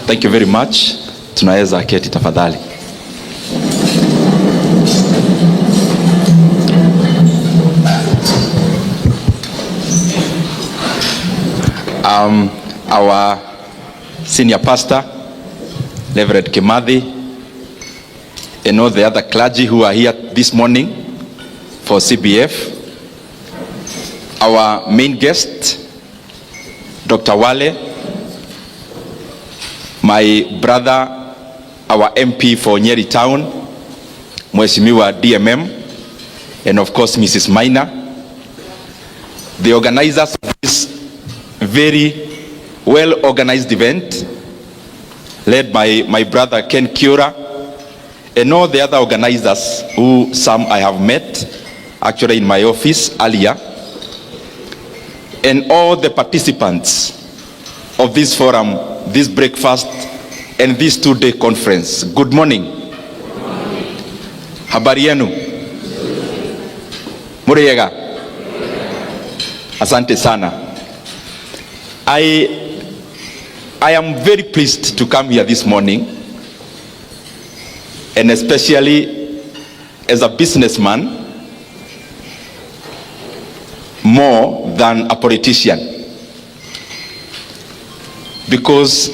Thank you very much. Tunaweza keti tafadhali. Our senior pastor, Reverend Kimathi, and all the other clergy who are here this morning for CBF. Our main guest, Dr. Wale, my brother, our MP for Nyeri Town, Mheshimiwa DMM, and of course Mrs. Maina, the organizers of this very well organized event, led by my brother Ken Kiora, and all the other organizers who some I have met actually in my office earlier, and all the participants of this forum, this breakfast, and this two-day conference. Good morning. Habari yenu? Muriyega? Asante sana. I am very pleased to come here this morning, and especially as a businessman more than a politician, because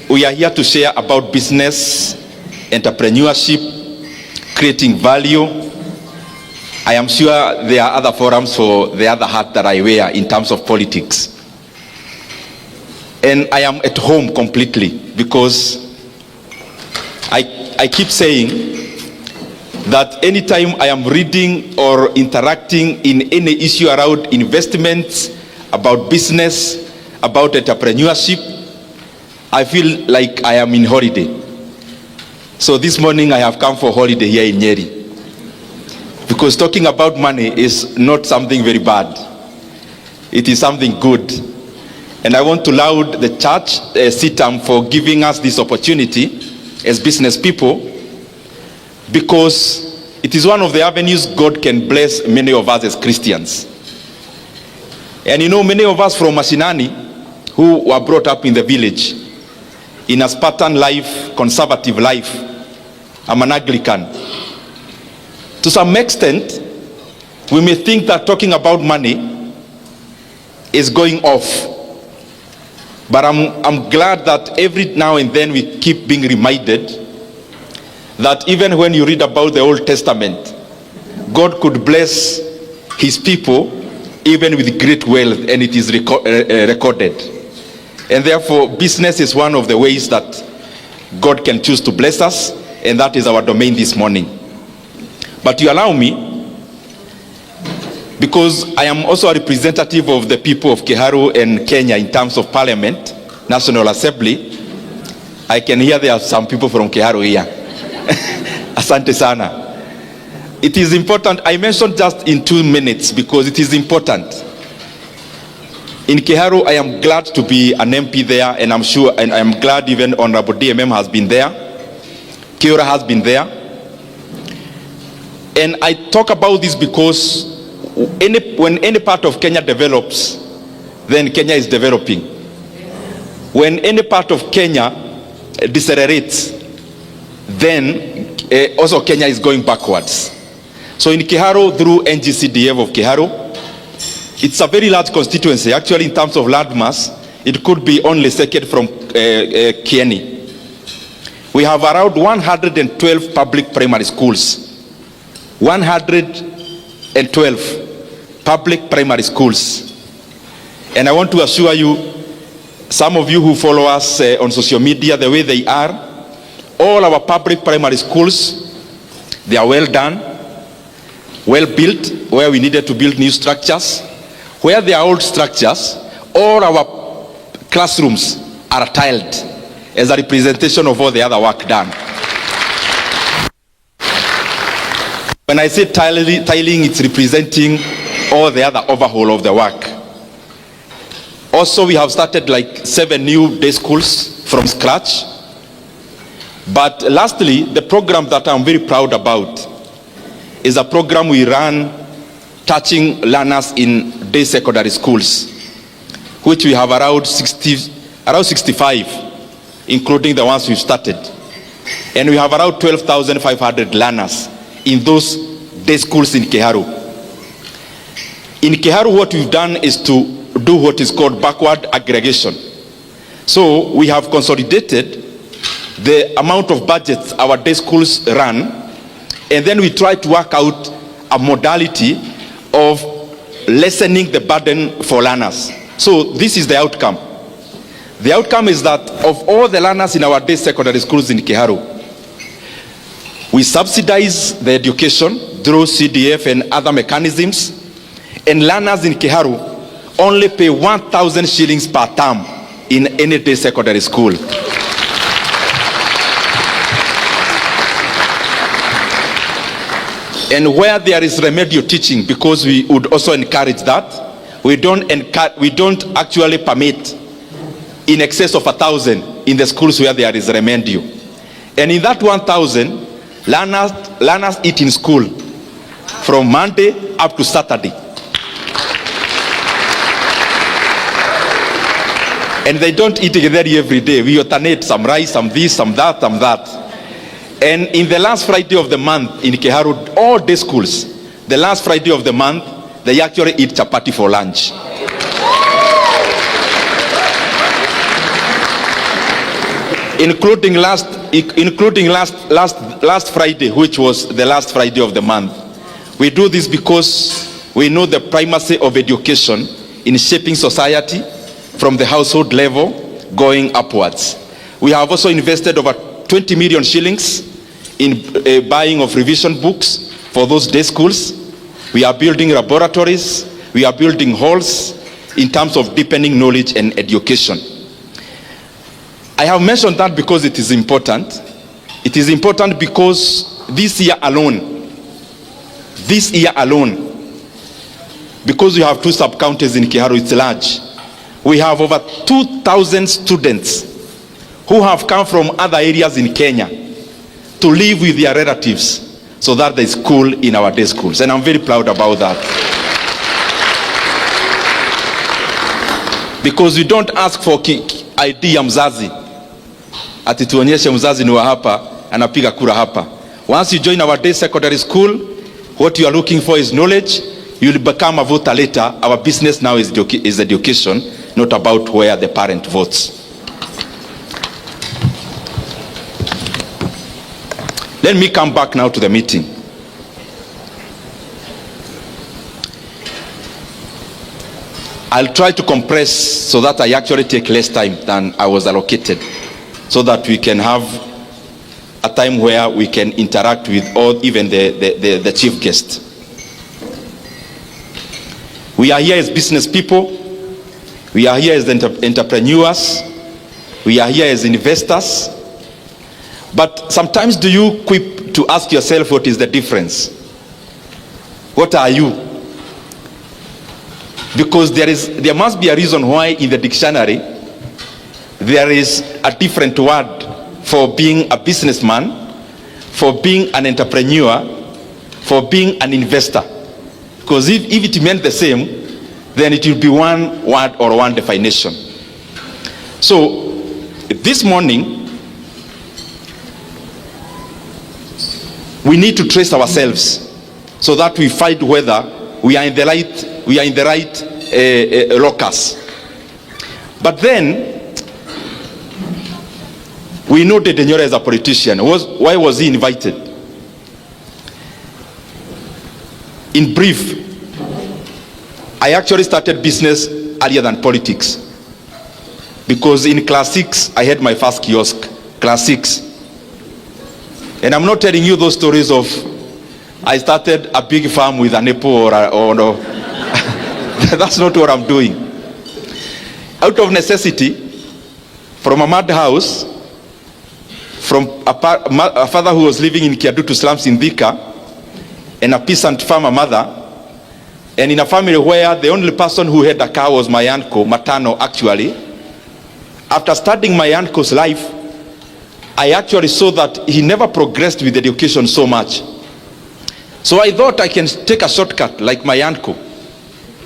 we are here to share about business, entrepreneurship, creating value. I am sure there are other forums for the other hat that I wear in terms of politics. And I am at home completely, because I keep saying that anytime I am reading or interacting in any issue around investments, about business, about entrepreneurship, I feel like I am in holiday. So this morning I have come for holiday here in Nyeri, because talking about money is not something very bad. It is something good. And I want to laud the church, CITAM, for giving us this opportunity as business people, because it is one of the avenues God can bless many of us as Christians. And you know, many of us from Mashinani who were brought up in the village, in a Spartan life, conservative life. I'm an Anglican. To some extent, we may think that talking about money is going off. But I'm glad that every now and then we keep being reminded that even when you read about the Old Testament, God could bless his people even with great wealth, and it is recorded. And therefore, business is one of the ways that God can choose to bless us, and that is our domain this morning. But you allow me, because I am also a representative of the people of Kiharu and Kenya in terms of Parliament, National Assembly. I can hear there are some people from Kiharu here. Asante sana. It is important, I mentioned just in 2 minutes because it is important. In Kiharu, I am glad to be an MP there, and I'm sure, and I am glad even Honorable DMM has been there. Kiora has been there. And I talk about this because when any part of Kenya develops, then Kenya is developing. When any part of Kenya decelerates, then also Kenya is going backwards. So in Kiharu, through NGCDF of Kiharu, it's a very large constituency. Actually, in terms of landmass, it could be only second from Kieni. We have around 112 public primary schools. 112 public primary schools. And I want to assure you, some of you who follow us on social media, the way they are, all our public primary schools, they are well done, well built, where we needed to build new structures. Where there are old structures, all our classrooms are tiled as a representation of all the other work done. When I say tiling, it's representing all the other overhaul of the work. Also, we have started like 7 new day schools from scratch. But lastly, the program that I'm very proud about is a program we run touching learners in day secondary schools, which we have around 65 including the ones we've started. And we have around 12,500 learners in those day schools in Kiharu. In Kiharu, what we've done is to do what is called backward aggregation. So we have consolidated the amount of budgets our day schools run, and then we try to work out a modality of lessening the burden for learners. So this is the outcome. The outcome is that of all the learners in our day secondary schools in Kiharu, we subsidize the education through CDF and other mechanisms, and learners in Kiharu only pay 1,000 shillings per term in any day secondary school. And where there is remedial teaching, because we would also encourage that, we don't actually permit in excess of 1,000 in the schools where there is remedial. And in that 1,000, learners eat in school from Monday up to Saturday. And they don't eat together every day. We alternate, some rice, some this, some that, some that. And in the last Friday of the month in Kiharu, all day schools, the last Friday of the month, they actually eat chapati for lunch. Including last Friday, which was the last Friday of the month. We do this because we know the primacy of education in shaping society from the household level going upwards. We have also invested over 20 million shillings in buying of revision books for those day schools. We are building laboratories, we are building halls in terms of deepening knowledge and education. I have mentioned that because it is important. It is important because this year alone, because we have 2 sub-counties in Kiharu, it's large. We have over 2,000 students who have come from other areas in Kenya to live with their relatives so that they school in our day schools. And I'm very proud about that. Because we don't ask for ID ya mzazi. Ati tuonyeshe mzazi ni wa hapa, anapiga kura hapa. Once you join our day secondary school, what you are looking for is knowledge. You will become a voter later. Our business now is education, not about where the parent votes. Let me come back now to the meeting. I'll try to compress so that I actually take less time than I was allocated, so that we can have a time where we can interact with all, even the chief guest. We are here as business people. We are here as entrepreneurs. We are here as investors. But sometimes do you quip to ask yourself, what is the difference? What are you? Because there must be a reason why in the dictionary there is a different word for being a businessman, for being an entrepreneur, for being an investor. Because if it meant the same, then it will be one word or one definition. So this morning, we need to trace ourselves so that we find whether we are in the right locus. But then we know that Nyoro is a politician. Why was he invited? In brief, I actually started business earlier than politics, because in class 6 I had my first kiosk, class 6. And I'm not telling you those stories of I started a big farm with an apple or no. That's not what I'm doing. Out of necessity, from a mud house, from a father who was living in Kiadutu slums in Thika, and a peasant farmer mother, and in a family where the only person who had a car was my uncle, maternal actually. After studying my uncle's life, I actually saw that he never progressed with education so much. So I thought I can take a shortcut like my uncle.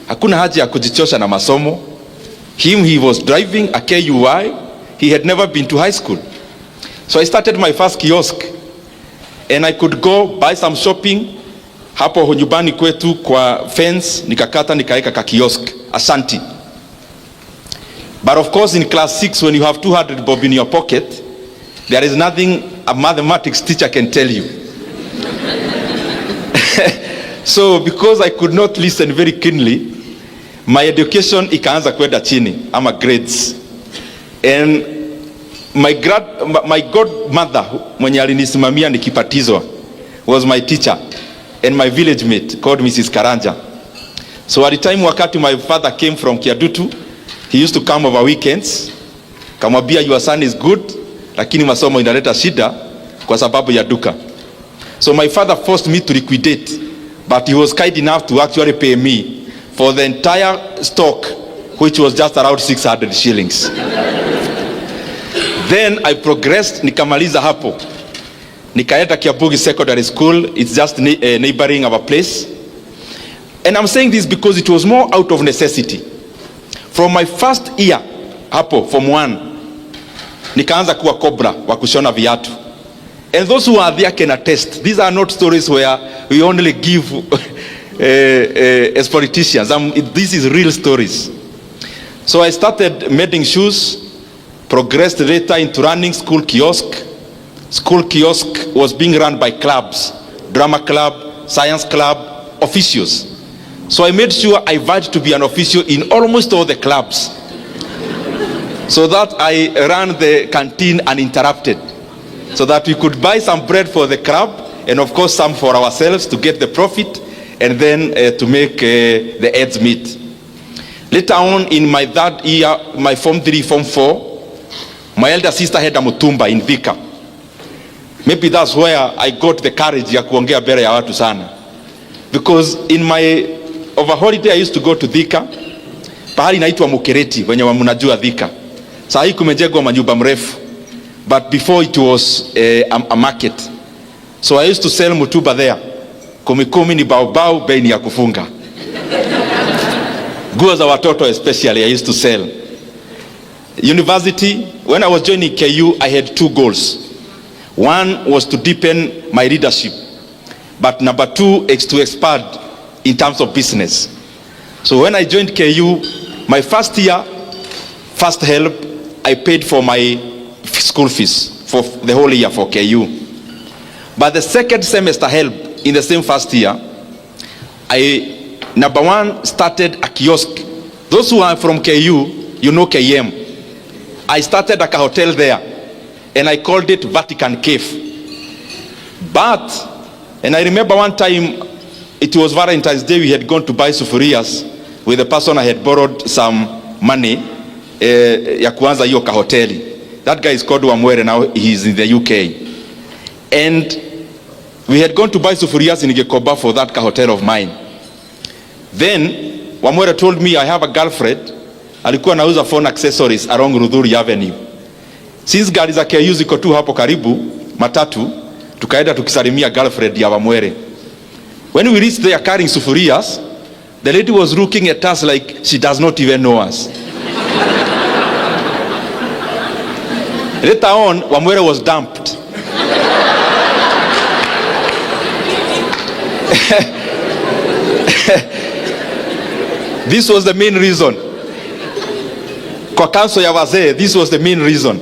Hakuna haja ya kujichosha na masomo. He was driving a KUI. he had never been to high school. So I started my first kiosk, and I could go buy some shopping hapo nyumbani kwetu kwa fence, nikakata nikaeka ka kiosk asanti. But of course in class 6, when you have 200 bob in your pocket, there is nothing a mathematics teacher can tell you. So because I could not listen very keenly, my education ikaanza kwenda chini, ama grades. And my godmother mwenye alinisimamia nikibatizwa was my teacher and my village mate called Mrs. Karanja. So at the time wakati my father came from Kiadutu, he used to come over weekends. Kamwambia, your son is good, lakini masomo inaleta shida kwa sababu ya duka. So my father forced me to liquidate, but he was kind enough to actually pay me for the entire stock, which was just around 600 shillings. Then I progressed, nikamaliza hapo. Nikaenda Kiabugi Secondary School, it's just neighboring our place. And I'm saying this because it was more out of necessity. From my first year hapo, Form 1, nikaanza kuwa cobra wa kushona viatu. And those who are there can attest. These are not stories where we only give as politicians. This is real stories. So I started mending shoes, progressed later into running school kiosk. School kiosk was being run by clubs, drama club, science club, officials. So I made sure I vowed to be an official in almost all the clubs, so that I ran the canteen uninterrupted, so that we could buy some bread for the club, and of course some for ourselves to get the profit, and then to make the ends meet. Later on in my third year, my Form 3, Form 4, my elder sister had a mutumba in Thika. Maybe that's where I got the courage ya kuongea mbele ya watu sana. Because in my over holiday I used to go to Thika. Pahali inaitwa Mukereti, wenye mnajua Thika. Saa hii kumejengwa manyumba mrefu. But before it was a market. So I used to sell mutuba there. Kumi ni baobao, bei ni ya kufunga. Nguo za watoto especially I used to sell. University, when I was joining KU, I had 2 goals. One was to deepen my leadership, but number 2 is to expand in terms of business. So when I joined KU, my first year, first help, I paid for my school fees for the whole year for KU. But the second semester help in the same first year, I, number 1, started a kiosk. Those who are from KU, you know KM. I started a hotel there, and I called it Vatican Cave. But, and I remember one time, it was Valentine's Day, we had gone to buy sufurias with the person I had borrowed some money ya kuanza hiyo kahoteli. That guy is called Wamwere, now he's in the UK. And we had gone to buy sufurias in Gekoba for that hotel of mine. Then Wamwere told me I have a girlfriend, alikuwa nauza phone accessories along Rudhuri Avenue. Since gari za KU ziko tu hapo karibu, matatu, tukaenda tukisalimia girlfriend ya Wamwere. When we reached there carrying sufurias, the lady was looking at us like she does not even know us. Later on, Wamwere was dumped. This was the main reason. Kwa council ya wazee, this was the main reason.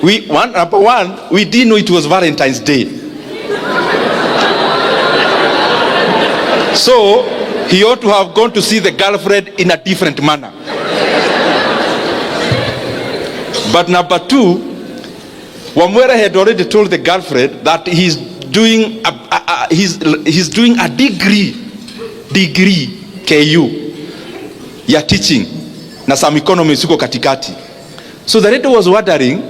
Number one, we didn't know it was Valentine's Day. So he ought to have gone to see the girlfriend in a different manner. But number 2, Wamwere had already told the girlfriend that he's doing a degree KU ya teaching na some economics uko katikati. So the lady was wondering,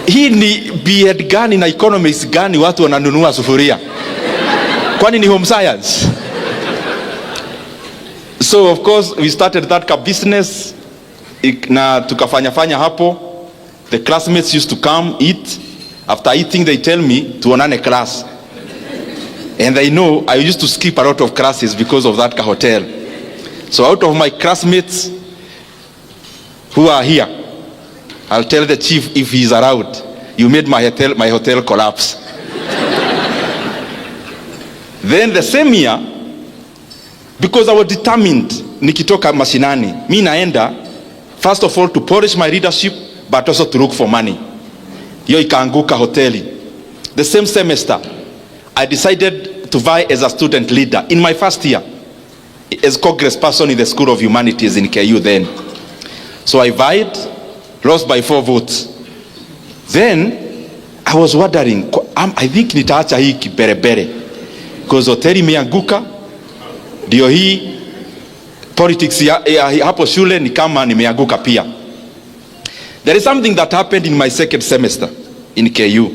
hii ni B.Ed gani na economics gani watu wananunua sufuria? Kwani ni home science? So of course we started that business na tukafanya hapo. The classmates used to come eat. After eating they tell me tuonane class. And they know I used to skip a lot of classes because of that hotel. So out of my classmates, who are here, I'll tell the chief if he's around, you made my hotel collapse. Then the same year, because I was determined, nikitoka mashinani, mi naenda, first of all to polish my leadership, but also to look for money. Hiyo ikaanguka hoteli. The same semester, I decided to vie as a student leader in my first year, as Congress person in the School of Humanities in KU then. So I vied, lost by 4 votes. Then I was wondering, I think nitaacha hii kiberebere, because hoteli imeanguka, ndio hii politics ya hapo shule ni kama nimeanguka pia. There is something that happened in my second semester in KU.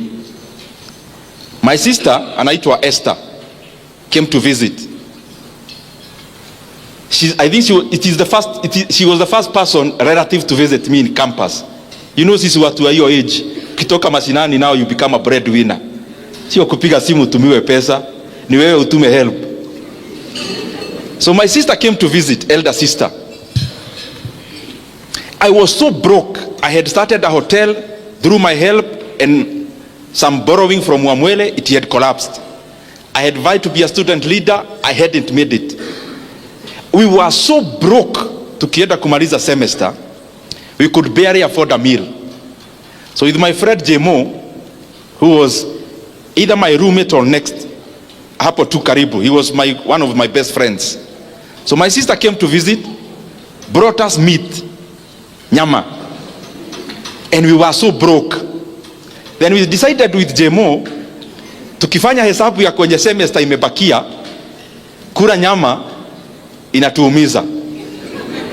My sister, anaitwa Esther, came to visit. I think she was the first person relative to visit me in campus. You know, sisi watu wa hiyo age, kitoka mashinani now you become a breadwinner. Sio kupiga simu utumiwe pesa, ni wewe utume help. So my sister came to visit, elder sister. I was so broke. I had started a hotel through my help and some borrowing from Wamwele. It had collapsed. I had vowed to be a student leader. I hadn't made it. We were so broke, tukienda kumaliza semester, we could barely afford a meal. So with my friend Jemo, who was either my roommate or next, hapo tu karibu, he was one of my best friends. So my sister came to visit, brought us meat, nyama, and we were so broke. Then we decided with Jemo, tukifanya hesabu ya kwenye semester imebakia, kula nyama inatuumiza.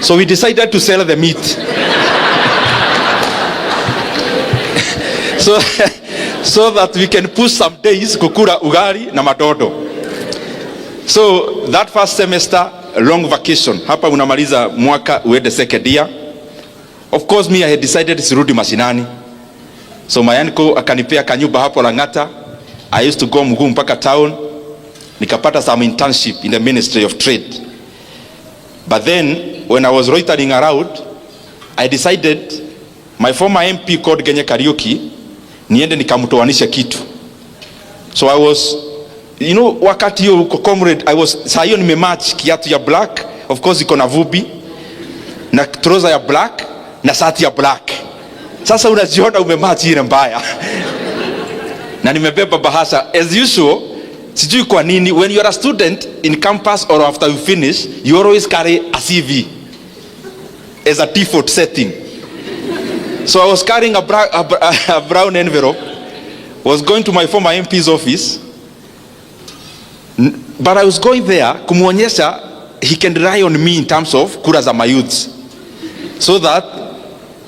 So we decided to sell the meat. so that we can push some days kukula ugali na matoto. So that first semester, long vacation. Hapa unamaliza mwaka uende second year. Of course me I had decided sirudi mashinani. So my uncle akanipea kanyumba hapo Lang'ata. I used to go mguu mpaka town. Nikapata some internship in the Ministry of Trade. But then when I was loitering around, I decided my former MP called Genye Kariuki, niende nikamtoanisha kitu. So I was, you know, wakati hiyo comrade, saa hiyo nimematch kiatu ya black, of course iko na vubi, na trouser ya black, na shati ya black. Sasa unajiona umematch ile mbaya. Na nimebeba bahasha as usual. Sijui kwa nini, when you are a student in campus or after you finish, you always carry a CV as a default setting. So I was carrying a brown envelope, was going to my former MP's office, but I was going there kumuonyesha he can rely on me in terms of kura za my youths, so that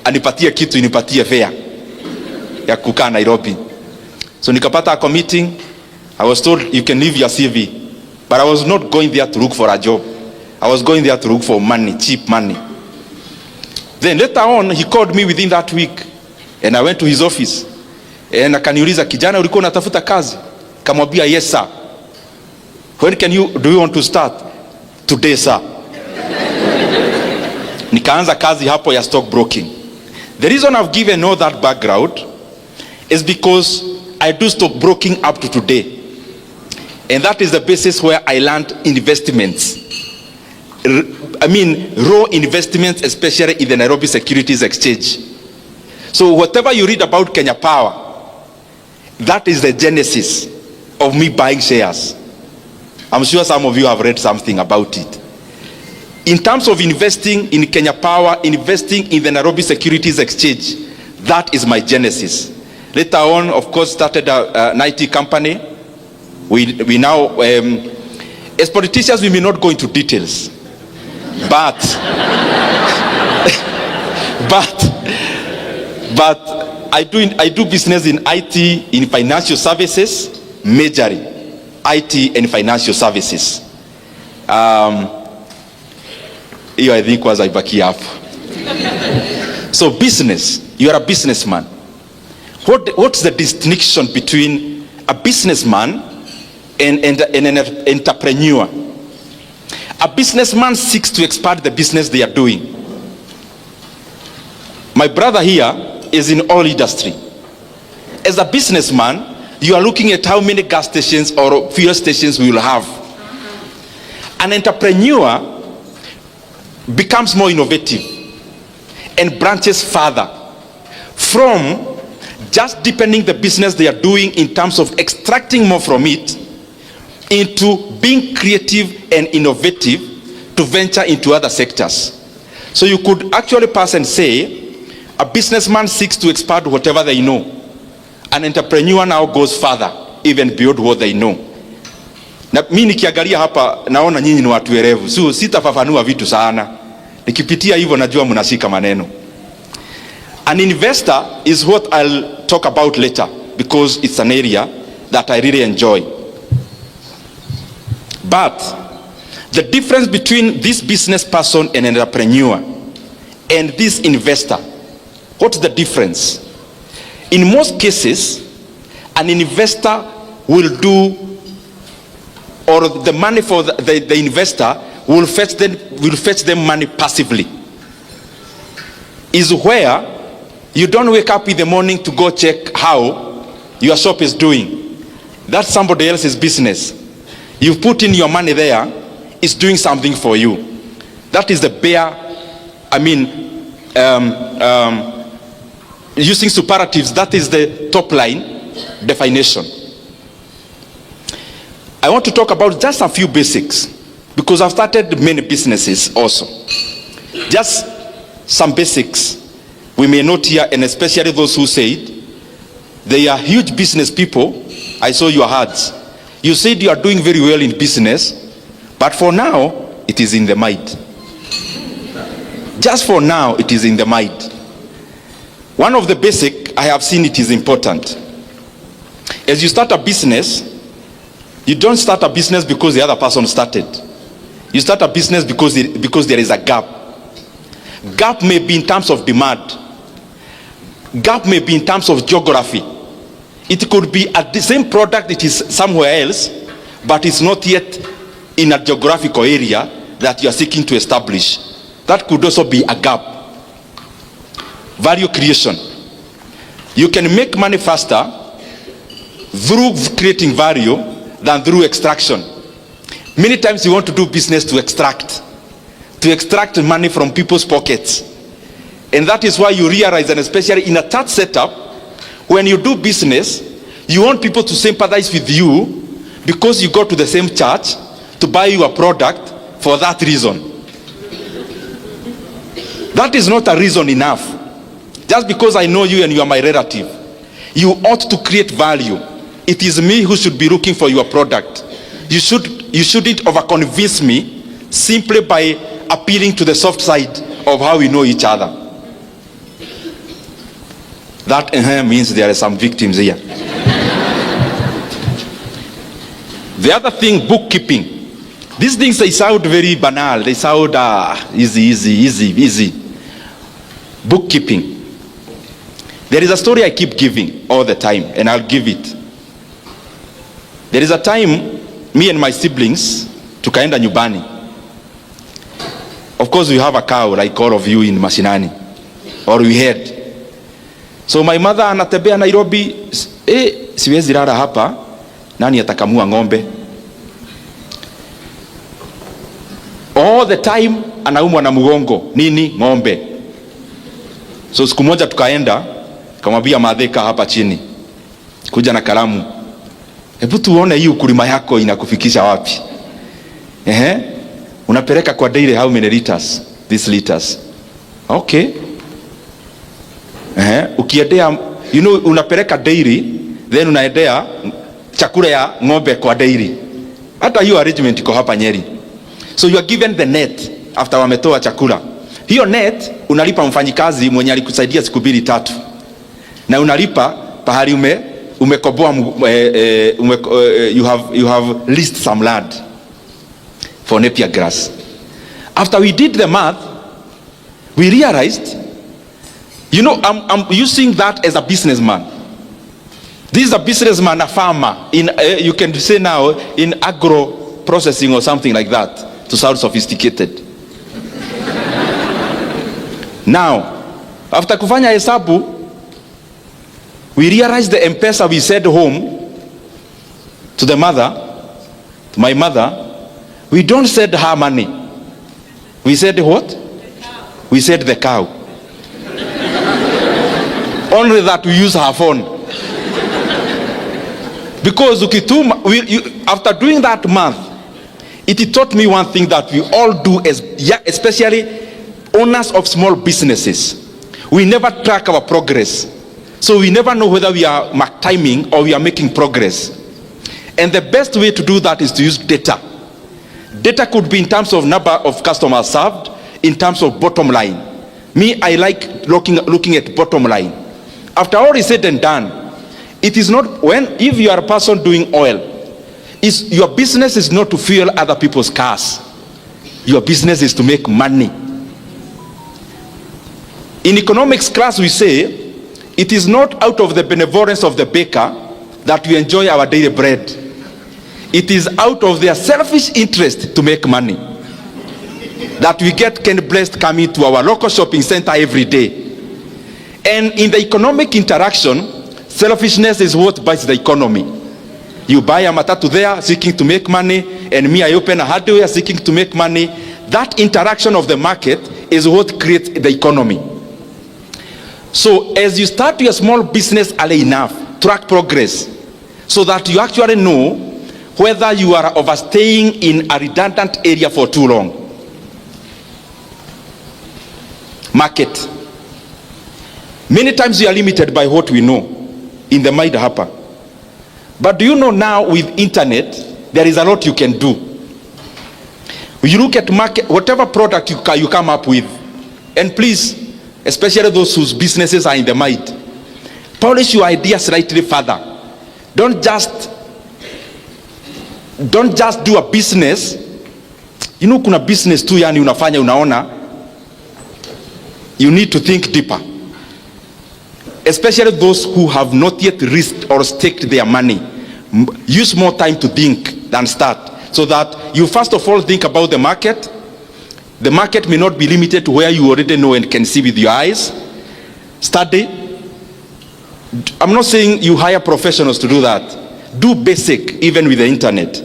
anipatie kitu, inipatie fare ya kukaa Nairobi. So nikapata a meeting. I was told you can leave your CV, but I was not going there to look for a job. I was going there to look for money, cheap money. Then later on, he called me within that week, and I went to his office. And akaniuliza, kijana ulikuwa unatafuta kazi? Kamwambia, yes sir. When do you want to start? Today sir. Nikaanza kazi hapo ya stock broking. The reason I've given all that background is because I do stock broking up to today. And that is the basis where I learned investments. I mean, raw investments, especially in the Nairobi Securities Exchange. So whatever you read about Kenya Power, that is the genesis of me buying shares. I'm sure some of you have read something about it. In terms of investing in Kenya Power, investing in the Nairobi Securities Exchange, that is my genesis. Later on, of course, started an IT company. We now, as politicians, we may not go into details, but I do business in IT, in financial services, majorly IT and financial services. Hiyo I think was ibaki hapo. So business, you are a businessman. What's the distinction between a businessman and an entrepreneur? A businessman seeks to expand the business they are doing. My brother here is in oil industry. As a businessman, you are looking at how many gas stations or fuel stations we will have. An entrepreneur becomes more innovative and branches further from just deepening the business they are doing in terms of extracting more from it into being creative and innovative to venture into other sectors. So you could actually pass and say a businessman seeks to expand whatever they know. An entrepreneur now goes further even beyond what they know. Na mimi nikiangalia hapa naona nyinyi ni watu werevu. So sitafafanua vitu sana. Nikipitia hivyo najua mnashika maneno. An investor is what I'll talk about later because it's an area that I really enjoy. But the difference between this business person and an entrepreneur and this investor, what's the difference? In most cases, an investor will do, or the money for the investor will fetch them money passively. Is where you don't wake up in the morning to go check how your shop is doing. That's somebody else's business. You put in your money there, it's doing something for you. That is the bare, using superlatives, that is the top line definition. I want to talk about just a few basics because I've started many businesses also. Just some basics we may note here, and especially those who said they are huge business people. I saw your hearts. You said you are doing very well in business, but for now it is in the mind. Just for now it is in the mind. One of the basic, I have seen it is important. As you start a business, you don't start a business because the other person started. You start a business because there is a gap. Gap may be in terms of demand. Gap may be in terms of geography. It could be at the same product, it is somewhere else, but it's not yet in a geographical area that you are seeking to establish. That could also be a gap. Value creation. You can make money faster through creating value than through extraction. Many times you want to do business to extract money from people's pockets. And that is why you realize, and especially in a church setup, when you do business, you want people to sympathize with you because you go to the same church to buy you a product for that reason. That is not a reason enough. Just because I know you and you are my relative, you ought to create value. It is me who should be looking for your product. You shouldn't overconvince me simply by appealing to the soft side of how we know each other. That means there are some victims here. The other thing, bookkeeping. These things, they sound very banal. They sound easy. Bookkeeping. There is a story I keep giving all the time, and I'll give it. There is a time, me and my siblings tukaenda nyumbani. Of course, we have a cow like all of you in Mashinani, or we had. So my mother anatembea Nairobi, siwezi lala hapa, nani atakamua ng'ombe? All the time anaumwa na mgongo, nini? Ng'ombe. So siku moja tukaenda, kamwambia madheka hapa chini, kuja na kalamu. Hebu tuone hii ukulima yako inakufikisha wapi? Unapeleka kwa dairy how many liters? These liters. Okay. Ukiendea, unapeleka dairy, then unaendea chakula ya ng'ombe kwa dairy. Hata hiyo arrangement iko hapa Nyeri. So you are given the net after wametoa chakula. Hiyo net unalipa mfanyikazi mwenye alikusaidia siku 2-3. Na unalipa pahali umekoboa, you have leased some land for napier grass. After we did the math, we realized, I'm using that as a businessman. This is a businessman, a farmer, you can say now, in agro processing or something like that, to sound sophisticated. Now, After kufanya hesabu, we realized the M-Pesa we sent home to the mother, to my mother, we don't send her money. We said what? We said the cow. Only that we use her phone. Because after doing that month, it taught me one thing that we all do, especially owners of small businesses. We never track our progress. So we never know whether we are mark timing or we are making progress. And the best way to do that is to use data. Data could be in terms of number of customers served, in terms of bottom line. Me, I like looking at bottom line. After all is said and done, it is not if you are a person doing oil, your business is not to fuel other people's cars. Your business is to make money. In economics class we say, it is not out of the benevolence of the baker that we enjoy our daily bread. It is out of their selfish interest to make money that we get Ken Blessed coming to our local shopping center every day. And in the economic interaction, selfishness is what bites the economy. You buy a matatu there seeking to make money, and me, I open a hardware seeking to make money. That interaction of the market is what creates the economy. So as you start your small business early enough, track progress so that you actually know whether you are overstaying in a redundant area for too long. Market. Many times we are limited by what we know in the mind hapa. But do you know now with internet, there is a lot you can do. You look at market, whatever product you come up with, and please, especially those whose businesses are in the mind, polish your idea slightly further. Don't just do a business. You know, kuna business tu yani unafanya unaona. You need to think deeper. Especially those who have not yet risked or staked their money. Use more time to think than start. So that you first of all think about the market. The market may not be limited to where you already know and can see with your eyes. Study. I'm not saying you hire professionals to do that. Do basic, even with the internet.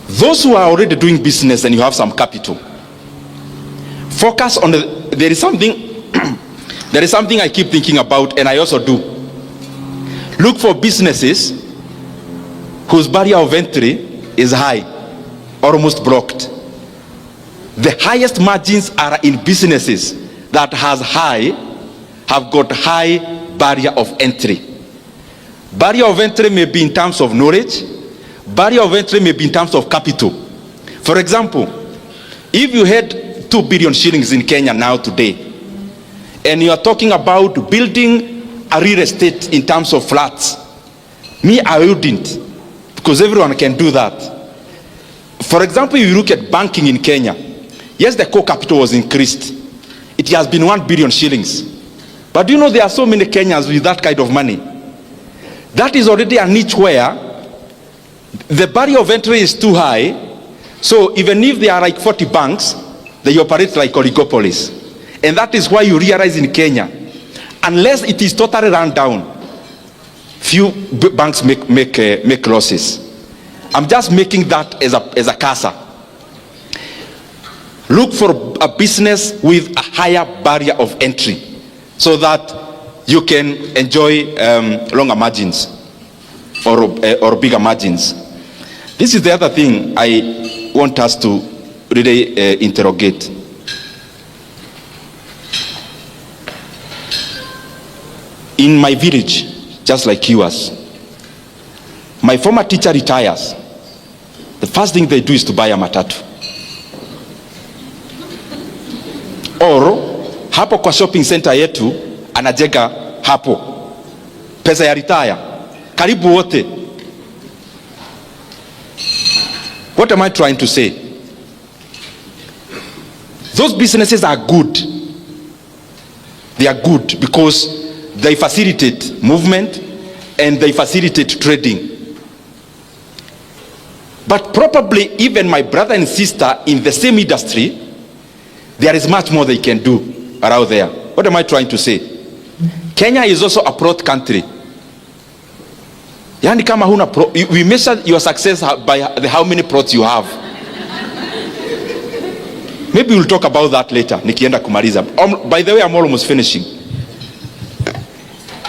Those who are already doing business and you have some capital, focus on there is something I keep thinking about, and I also do. Look for businesses whose barrier of entry is high, almost blocked. The highest margins are in businesses that have got high barrier of entry. Barrier of entry may be in terms of knowledge. Barrier of entry may be in terms of capital. For example, if you had 2 billion shillings in Kenya now today, and you are talking about building a real estate in terms of flats, me, I wouldn't, because everyone can do that. For example, if you look at banking in Kenya, yes, the core capital was increased. It has been 1 billion shillings. But do you know there are so many Kenyans with that kind of money? That is already a niche where the barrier of entry is too high. So even if there are like 40 banks, they operate like oligopolies. And that is why you realize in Kenya, unless it is totally run down, few banks make losses. I'm just making that as a CASA. Look for a business with a higher barrier of entry so that you can enjoy longer margins or bigger margins. This is the other thing I want us to really interrogate. In my village, just like yours, my former teacher retires. The first thing they do is to buy a matatu. Or hapo kwa shopping center yetu anajenga hapo, pesa ya retire karibu wote. What am I trying to say? Those businesses are good. They are good because they facilitate movement and they facilitate trading. But probably even my brother and sister in the same industry, there is much more they can do. around there. What am I trying to say? Kenya is also a plot country. Yani kama huna we measure your success by how many plots you have. Maybe we'll talk about that later. Nikienda kumaliza. By the way, I'm almost finishing.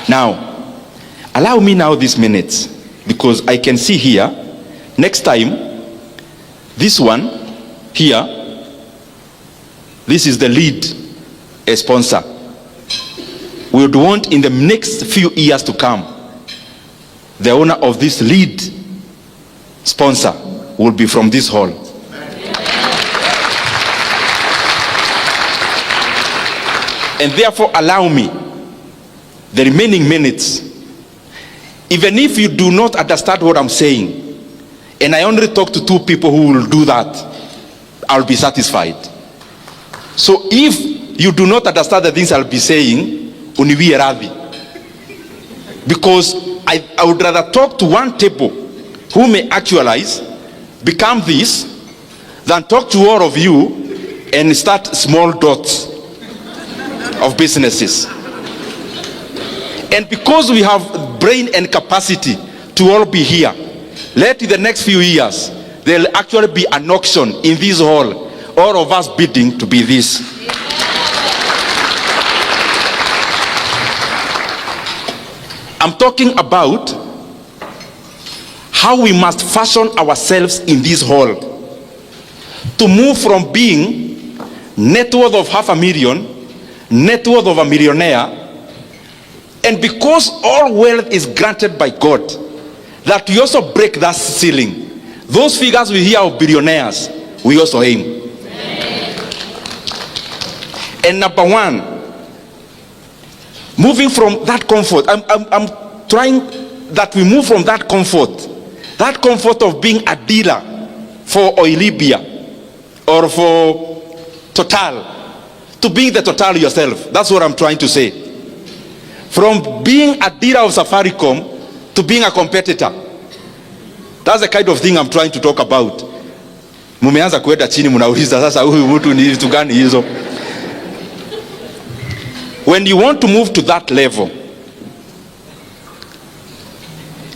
Now, allow me now these minutes, because I can see here, next time, this one here, this is the lead sponsor. We would want in the next few years to come, the owner of this lead sponsor will be from this hall. And therefore allow me the remaining minutes, even if you do not understand what I'm saying, and I only talk to 2 people who will do that, I'll be satisfied. So if you do not understand the things I'll be saying, uniwie radhi. Because I would rather talk to 1 table who may actualize, become this, than talk to all of you and start small dots of businesses. And because we have brain and capacity to all be here, let in the next few years there'll actually be an auction in this hall, all of us bidding to be this. I'm talking about how we must fashion ourselves in this hall to move from being net worth of 500,000, net worth of a millionaire. And because all wealth is granted by God, that we also break that ceiling. Those figures we hear of billionaires, we also aim. And number 1, moving from that comfort, I'm trying that we move from that comfort of being a dealer for Oilibia or for Total, to being the Total yourself. That's what I'm trying to say. From being a dealer of Safaricom to being a competitor. That's the kind of thing I'm trying to talk about. Mumeanza kuenda chini mnauliza sasa huyu mtu ni vitu gani hizo? When you want to move to that level,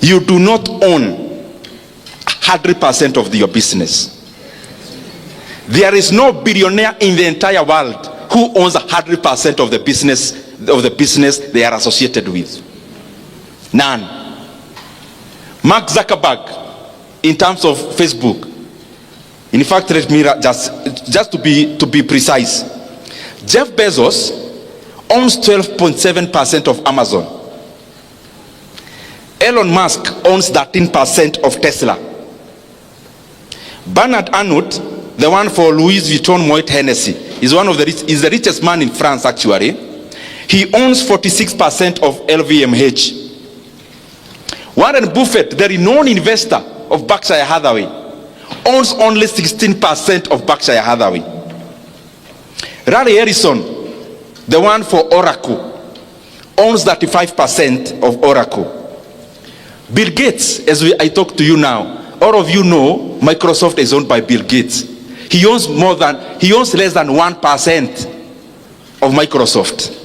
you do not own 100% of your business. There is no billionaire in the entire world who owns 100% of the business they are associated with. None. Mark Zuckerberg, in terms of Facebook, in fact, let me just to be precise, Jeff Bezos owns 12.7% of Amazon. Elon Musk owns 13% of Tesla. Bernard Arnault, the one for Louis Vuitton Moet Hennessy, is is the richest man in France actually. He owns 46% of LVMH. Warren Buffett, the renowned investor of Berkshire Hathaway, owns only 16% of Berkshire Hathaway. Larry Ellison, the one for Oracle, owns 35% of Oracle. Bill Gates, I talk to you now, all of you know Microsoft is owned by Bill Gates. He owns less than 1% of Microsoft.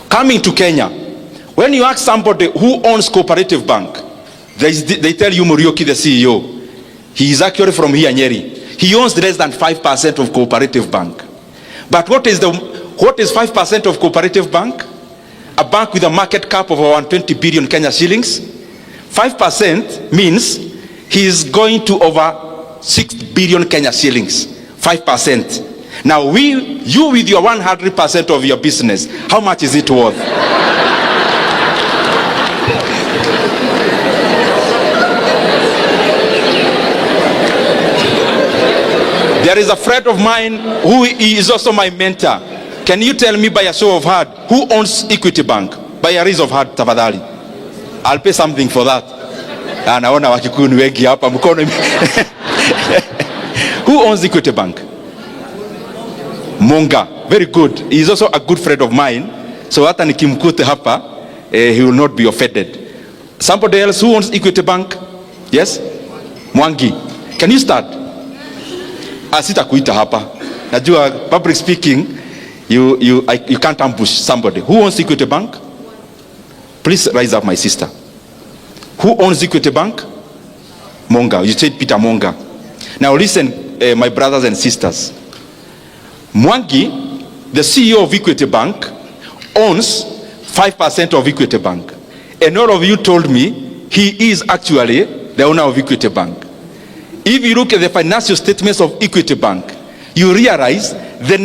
Coming to Kenya, when you ask somebody who owns Cooperative Bank, they tell you Murioki, the CEO. He is actually from here, Nyeri. He owns less than 5% of Cooperative Bank. But what is 5% of Cooperative Bank? A bank with a market cap of around 20 billion Kenya shillings. 5% means he is going to over 6 billion Kenya shillings. 5%. Now you with your 100% of your business, how much is it worth? There is a friend of mine who is also my mentor. Can you tell me by a show of hand who owns Equity Bank? By a raise of hand, tafadhali. I'll pay something for that. Naona wakikuyu ni wengi hapa mkono. Who owns Equity Bank? Monga. Very good. He is also a good friend of mine. So hata nikimkute hapa, he will not be offended. Somebody else who owns Equity Bank? Yes? Mwangi. Can you start? Sitakuita hapa. Najua public speaking, you can't ambush somebody. Who owns Equity Bank? Please rise up, my sister. Who owns Equity Bank? Monga. You said Peter Monga. Now listen, my brothers and sisters. Mwangi, the CEO of Equity Bank, owns 5% of Equity Bank. And all of you told me he is actually the owner of Equity Bank. If you look at the financial statements of Equity Bank, you realize the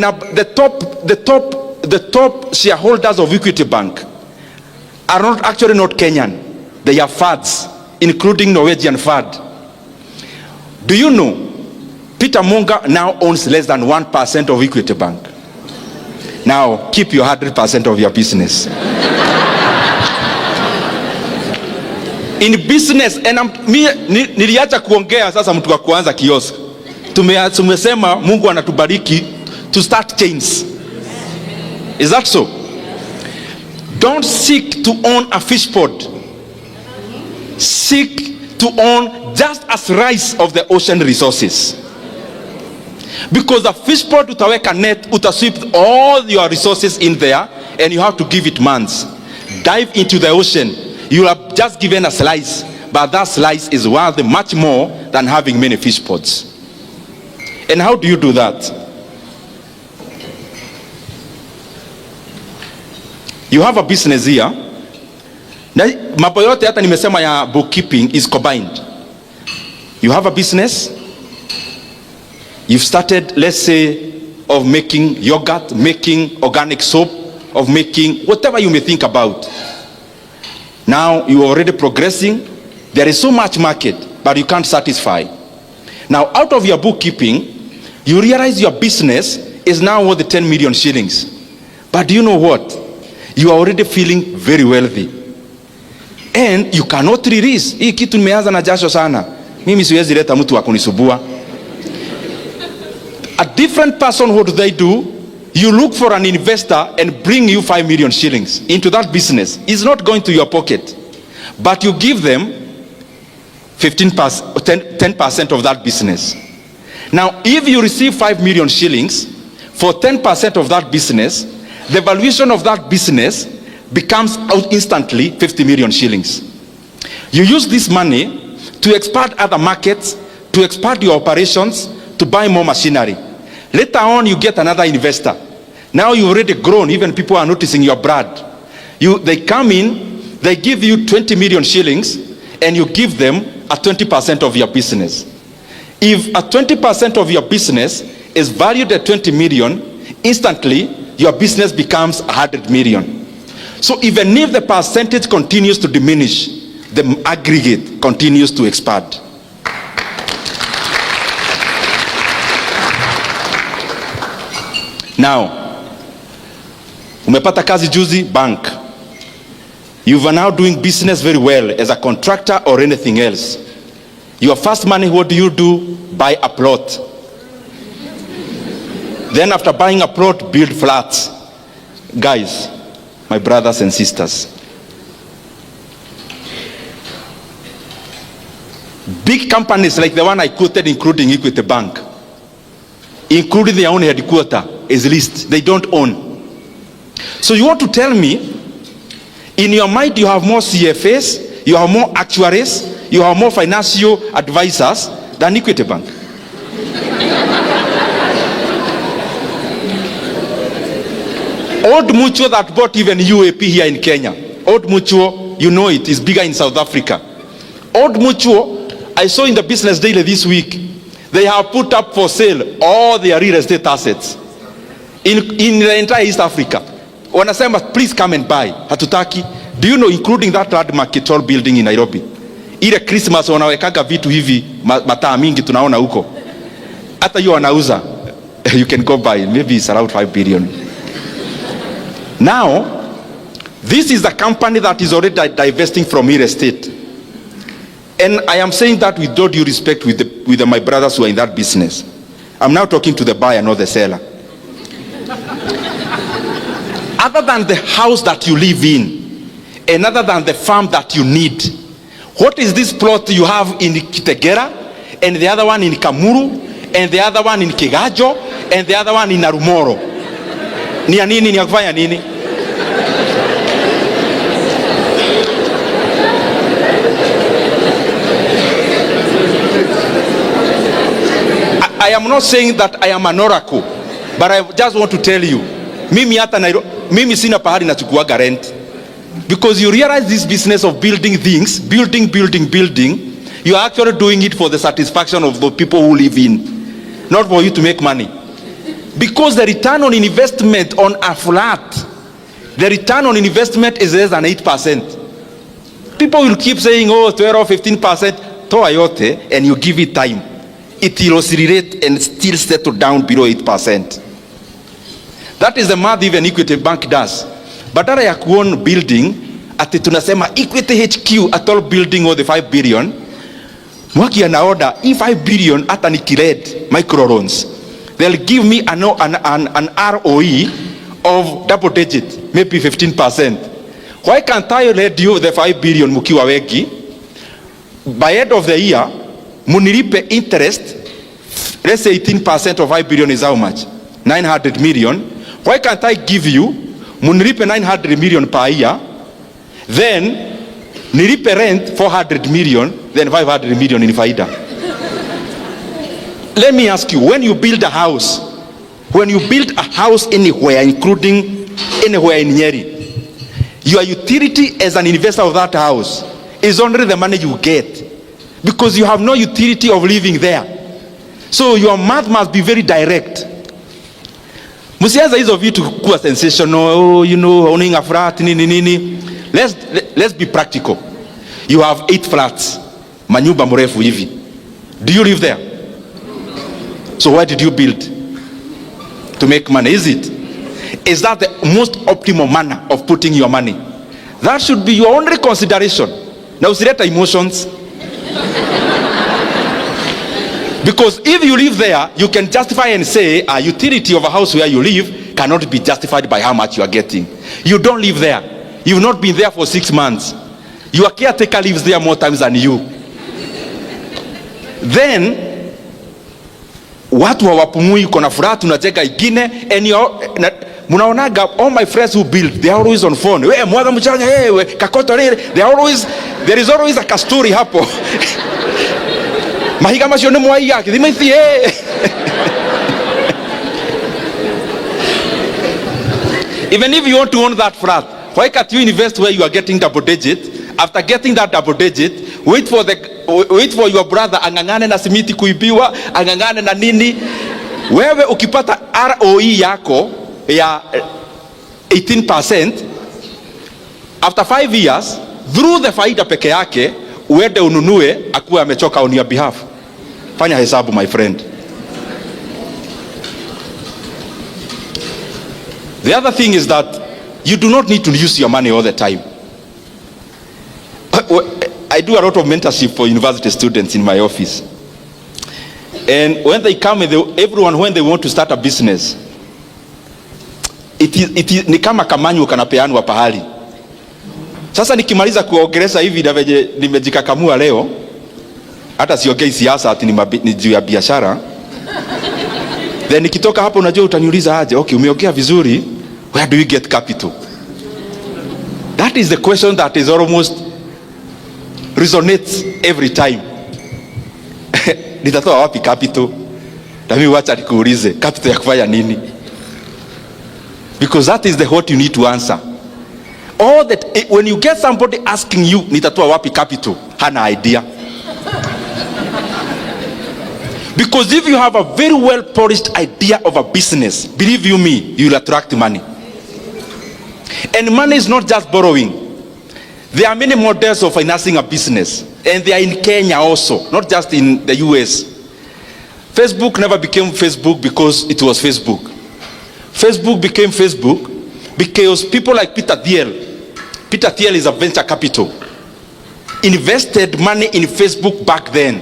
top shareholders of Equity Bank are not actually not Kenyan. They are fads, including Norwegian fad. Do you know Peter Monga now owns less than 1% of Equity Bank? Now keep your 100% of your business. In business, and niliacha kuongea sasa mtu wa kuanza kiosk. Tumesema Mungu anatubariki to start chains. Is that so? Don't seek to own a fish pond. Seek to own just a slice of the ocean resources. Because the fish pond utaweka net, utasweep all your resources in there, and you have to give it months. Dive into the ocean. You have just given a slice, but that slice is worth much more than having many fish pods. And how do you do that? You have a business here. Mambo yote hata nimesema ya bookkeeping is combined. You have a business. You've started, let's say, of making yogurt, making organic soap, of making whatever you may think about. Now you are already progressing. There is so much market, but you can't satisfy. Now out of your bookkeeping, you realize your business is now worth 10 million shillings. But do you know what? You are already feeling very wealthy. And you cannot release. Hii kitu nimeanza na jasho sana. Mimi siwezi leta mtu wa kunisubua. A different person, what do they do? You look for an investor and bring you 5 million shillings into that business. It's not going to your pocket. But you give them 10% of that business. Now, if you receive 5 million shillings for 10% of that business, the valuation of that business becomes instantly 50 million shillings. You use this money to expand other markets, to expand your operations, to buy more machinery. Later on, you get another investor. Now you've already grown, even people are noticing your brand. They come in, they give you 20 million shillings, and you give them a 20% of your business. If a 20% of your business is valued at 20 million, instantly your business becomes 100 million. So even if the percentage continues to diminish, the aggregate continues to expand. Now, umepata kazi juzi, bank. You are now doing business very well as a contractor or anything else. Your first money, what do? Buy a plot. Then after buying a plot, build flats. Guys, my brothers and sisters, big companies like the one I quoted, including Equity Bank, including their own headquarters, is leased. They don't own. So you want to tell me, in your mind you have more CFAs, you have more actuaries, you have more financial advisors than Equity Bank? Old Mutual that bought even UAP here in Kenya. Old Mutual, you know it, is bigger in South Africa. Old Mutual, I saw in the Business Daily this week, they have put up for sale all their real estate assets in the entire East Africa. Wanasema, please come and buy. Hatutaki. Do you know, including that landmark tall building in Nairobi? Ile Christmas wanawekaga vitu hivi, mataa mingi tunaona huko. Hata hiyo wanauza. You can go buy. Maybe it's around 5 billion. Now, this is a company that is already divesting from real estate. And I am saying that with all due respect with my brothers who are in that business. I'm now talking to the buyer, not the seller. Other than the house that you live in, and other than the farm that you need, what is this plot you have in Kitegera, and the other one in Kamuru, and the other one in Kigajo, and the other one in Narumoro. Ni ya nini? Ni ya kufanya nini? I am not saying that I am an oracle, but I just want to tell you, mimi sina pahali nachukuaga rent. Because you realize this business of building things, building, you are actually doing it for the satisfaction of the people who live in, not for you to make money. Because the return on investment on a flat, the return on investment is less than 8%. People will keep saying, oh, 12 or 15%, toa yote, and you give it time. It will oscillate and still settle down below 8%. That is the math even Equity Bank does. Badala ya kuona building, ati tunasema Equity HQ atol building or the 5 billion, mwaki ana order, 5 billion ata ni kired micro loans. They'll give me an ROE of double digit, maybe 15%. Why can't I lend you the 5 billion mukiwa wengi? By end of the year, munilipe interest, let's say 18% of 5 billion is how much? 900 million. Why can't I give you, munilipe 900 million per year, then nilipe rent 400 million, then 500 million in faida. Let me ask you, when you build a house anywhere, including anywhere in Nyeri, your utility as an investor of that house is only the money you get, because you have no utility of living there. So your math must be very direct. Musianza hizo vitu kuwa sensational, oh, you know, owning a flat, nini. Let's be practical. You have 8 flats, manyumba mrefu hivi. Do you live there? So why did you build? To make money, is it? Is that the most optimal manner of putting your money? That should be your only consideration. Now, usileta emotions. Because if you live there, you can justify and say a utility of a house where you live cannot be justified by how much you are getting. You don't live there. You've not been there for 6 months. Your caretaker lives there more times than you. Then, watu hawapumui, kuna furaha tunacheka ingine, and munaonaga all my friends who build, they are always on phone. We mwaga mchanya, we kakoto lile, there is always a story hapo. Mahiga masione mwai yake, dimaithi Even if you want to own that flat, why can't you invest where you are getting double digit? After getting that double digit, wait for your brother angangane na simiti kuibiwa, angangane na nini. Wewe ukipata ROE yako ya 18%, after 5 years, through the faida peke yake, uende ununue akuwe amechoka on your behalf. Fanya hesabu, my friend. The other thing is that you do not need to use your money all the time. I do a lot of mentorship for university students in my office. And when they come, everyone, when they want to start a business, it is ni kama kamanyu kanapeanwa pahali. Sasa nikimaliza kuongeleza hivi na venye nimejikakamua leo, hata siongei siasa ati ni juu ya biashara. Then nikitoka hapo, unajua utaniuliza aje, okay, umeongea vizuri, where do you get capital? That is the question that is almost resonates every time. Nitatoa wapi capital? Na mimi wacha nikuulize, capital ya kufanya nini? Because that is the what you need to answer. All that, when you get somebody asking you, nitatoa wapi capital, hana idea. Because if you have a very well polished idea of a business, believe you me, you will attract money. And money is not just borrowing. There are many models of financing a business, and they are in Kenya also, not just in the US. Facebook never became Facebook because it was Facebook. Facebook became Facebook because people like Peter Thiel is a venture capital, invested money in Facebook back then.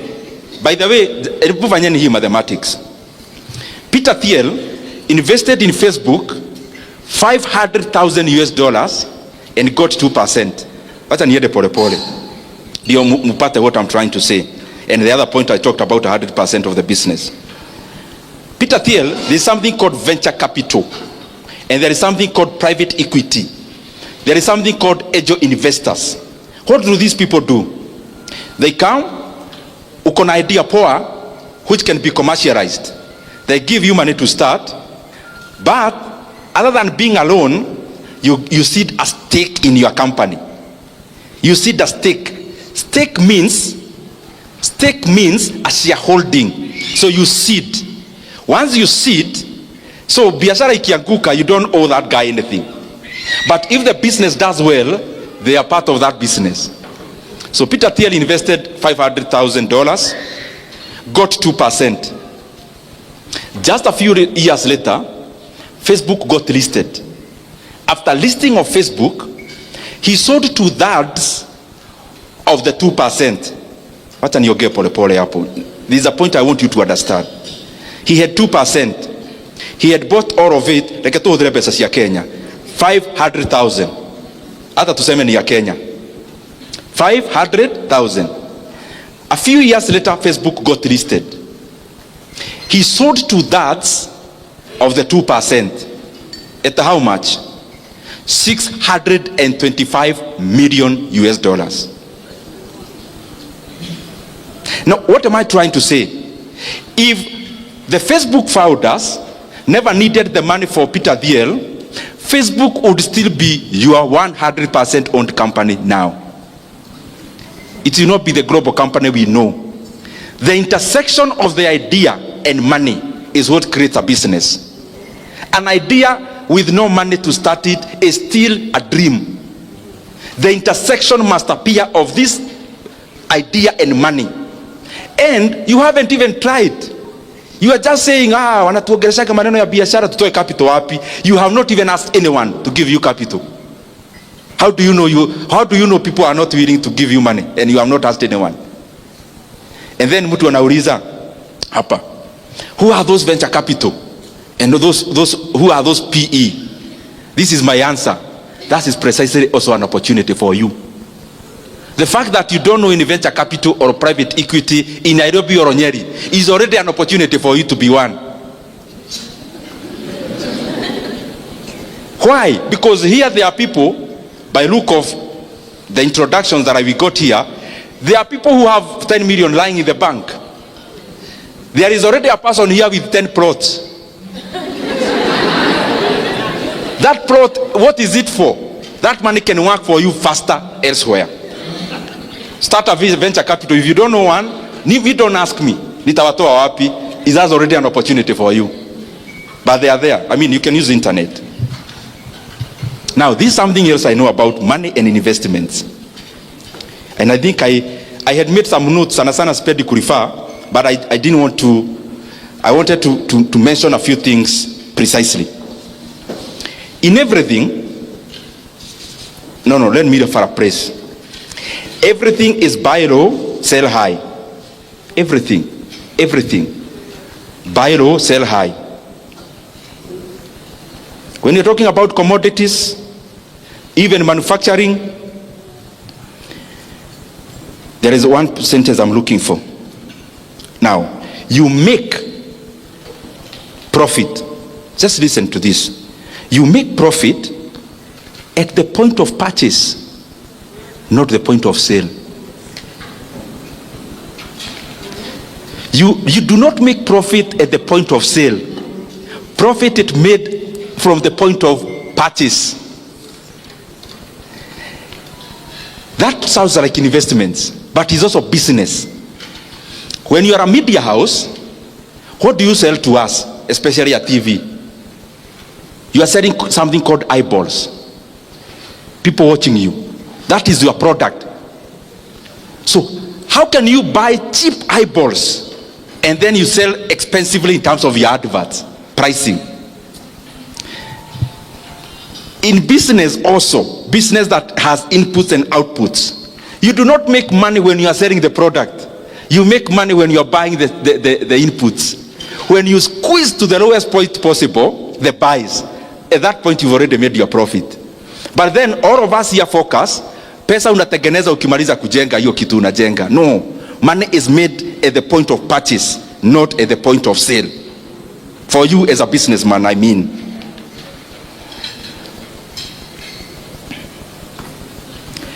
By the way, mathematics. Peter Thiel invested in Facebook $500,000 and got 2%. Wacha niende pole pole ndio mpate what I'm trying to say. And the other point, I talked about 100% of the business. Peter Peter Thiel, there is something called venture capital, and there is something called private equity. There is something called angel investors. What do these people do? They come, uko na idea poa, which can be commercialized. They give you money to start, but other than being alone, you seed a stake in your company. You seed a stake. Stake means a shareholding. So you seed. Once you seed, so biashara ikianguka, you don't owe that guy anything. But if the business does well, they are part of that business. So Peter Thiel invested $500,000, got 2%. Just a few years later, Facebook got listed. After listing of Facebook, he sold 2/3 of the 2%. Wacha niongee pole pole hapo. This is a point I want you to understand. He had 2%. He had bought all of it, like tuhudhire pesa cia Kenya, 500,000. Hata tuseme ni ya Kenya, 500,000. A few years later, Facebook got listed. He sold 2/3 of the 2%. At how much? $625 million US. Now, what am I trying to say? If the Facebook founders never needed the money for Peter Thiel, Facebook would still be your 100% owned company now. It will not be the global company we know. The intersection of the idea and money is what creates a business. An idea with no money to start it is still a dream. The intersection must appear of this idea and money. And you haven't even tried. You are just saying, wanatuongelesha maneno ya biashara, tutoe capital wapi? You have not even asked anyone to give you capital. How do you know people are not willing to give you money and you have not asked anyone? And then mtu anauliza hapa, who are those venture capital? And who are those PE? This is my answer. That is precisely also an opportunity for you. The fact that you don't know any venture capital or private equity in Nairobi or Nyeri is already an opportunity for you to be one. Why? Because here there are people, by look of the introductions that we got here, there are people who have 10 million lying in the bank. There is already a person here with 10 plots. That plot, what is it for? That money can work for you faster elsewhere. Start a venture capital. If you don't know one, if you don't ask me, nitawatoa wapi? Is that already an opportunity for you? But they are there. I mean, you can use the internet. Now, this is something else I know about money and investments. And I think I had made some notes, sana spedi kurifa, but I didn't want to. I wanted to mention a few things precisely. In everything, let me paraphrase. Everything is buy low, sell high. Everything. Buy low, sell high. When you're talking about commodities, even manufacturing, there is one sentence I'm looking for. Now, you make profit. Just listen to this. You make profit at the point of purchase, not the point of sale. You do not make profit at the point of sale. Profit is made from the point of purchase. That sounds like investments, but it's also business. When you are a media house, what do you sell to us, especially at TV? You are selling something called eyeballs. People watching you. That is your product. So how can you buy cheap eyeballs and then you sell expensively in terms of your adverts, pricing? In business also, business that has inputs and outputs, you do not make money when you are selling the product. You make money when you are buying the inputs. When you squeeze to the lowest point possible, the buys, at that point you've already made your profit. But then all of us here focus, pesa unatengeneza ukimaliza kujenga hiyo kitu unajenga. No, money is made at the point of purchase, not at the point of sale. For you as a businessman, I mean.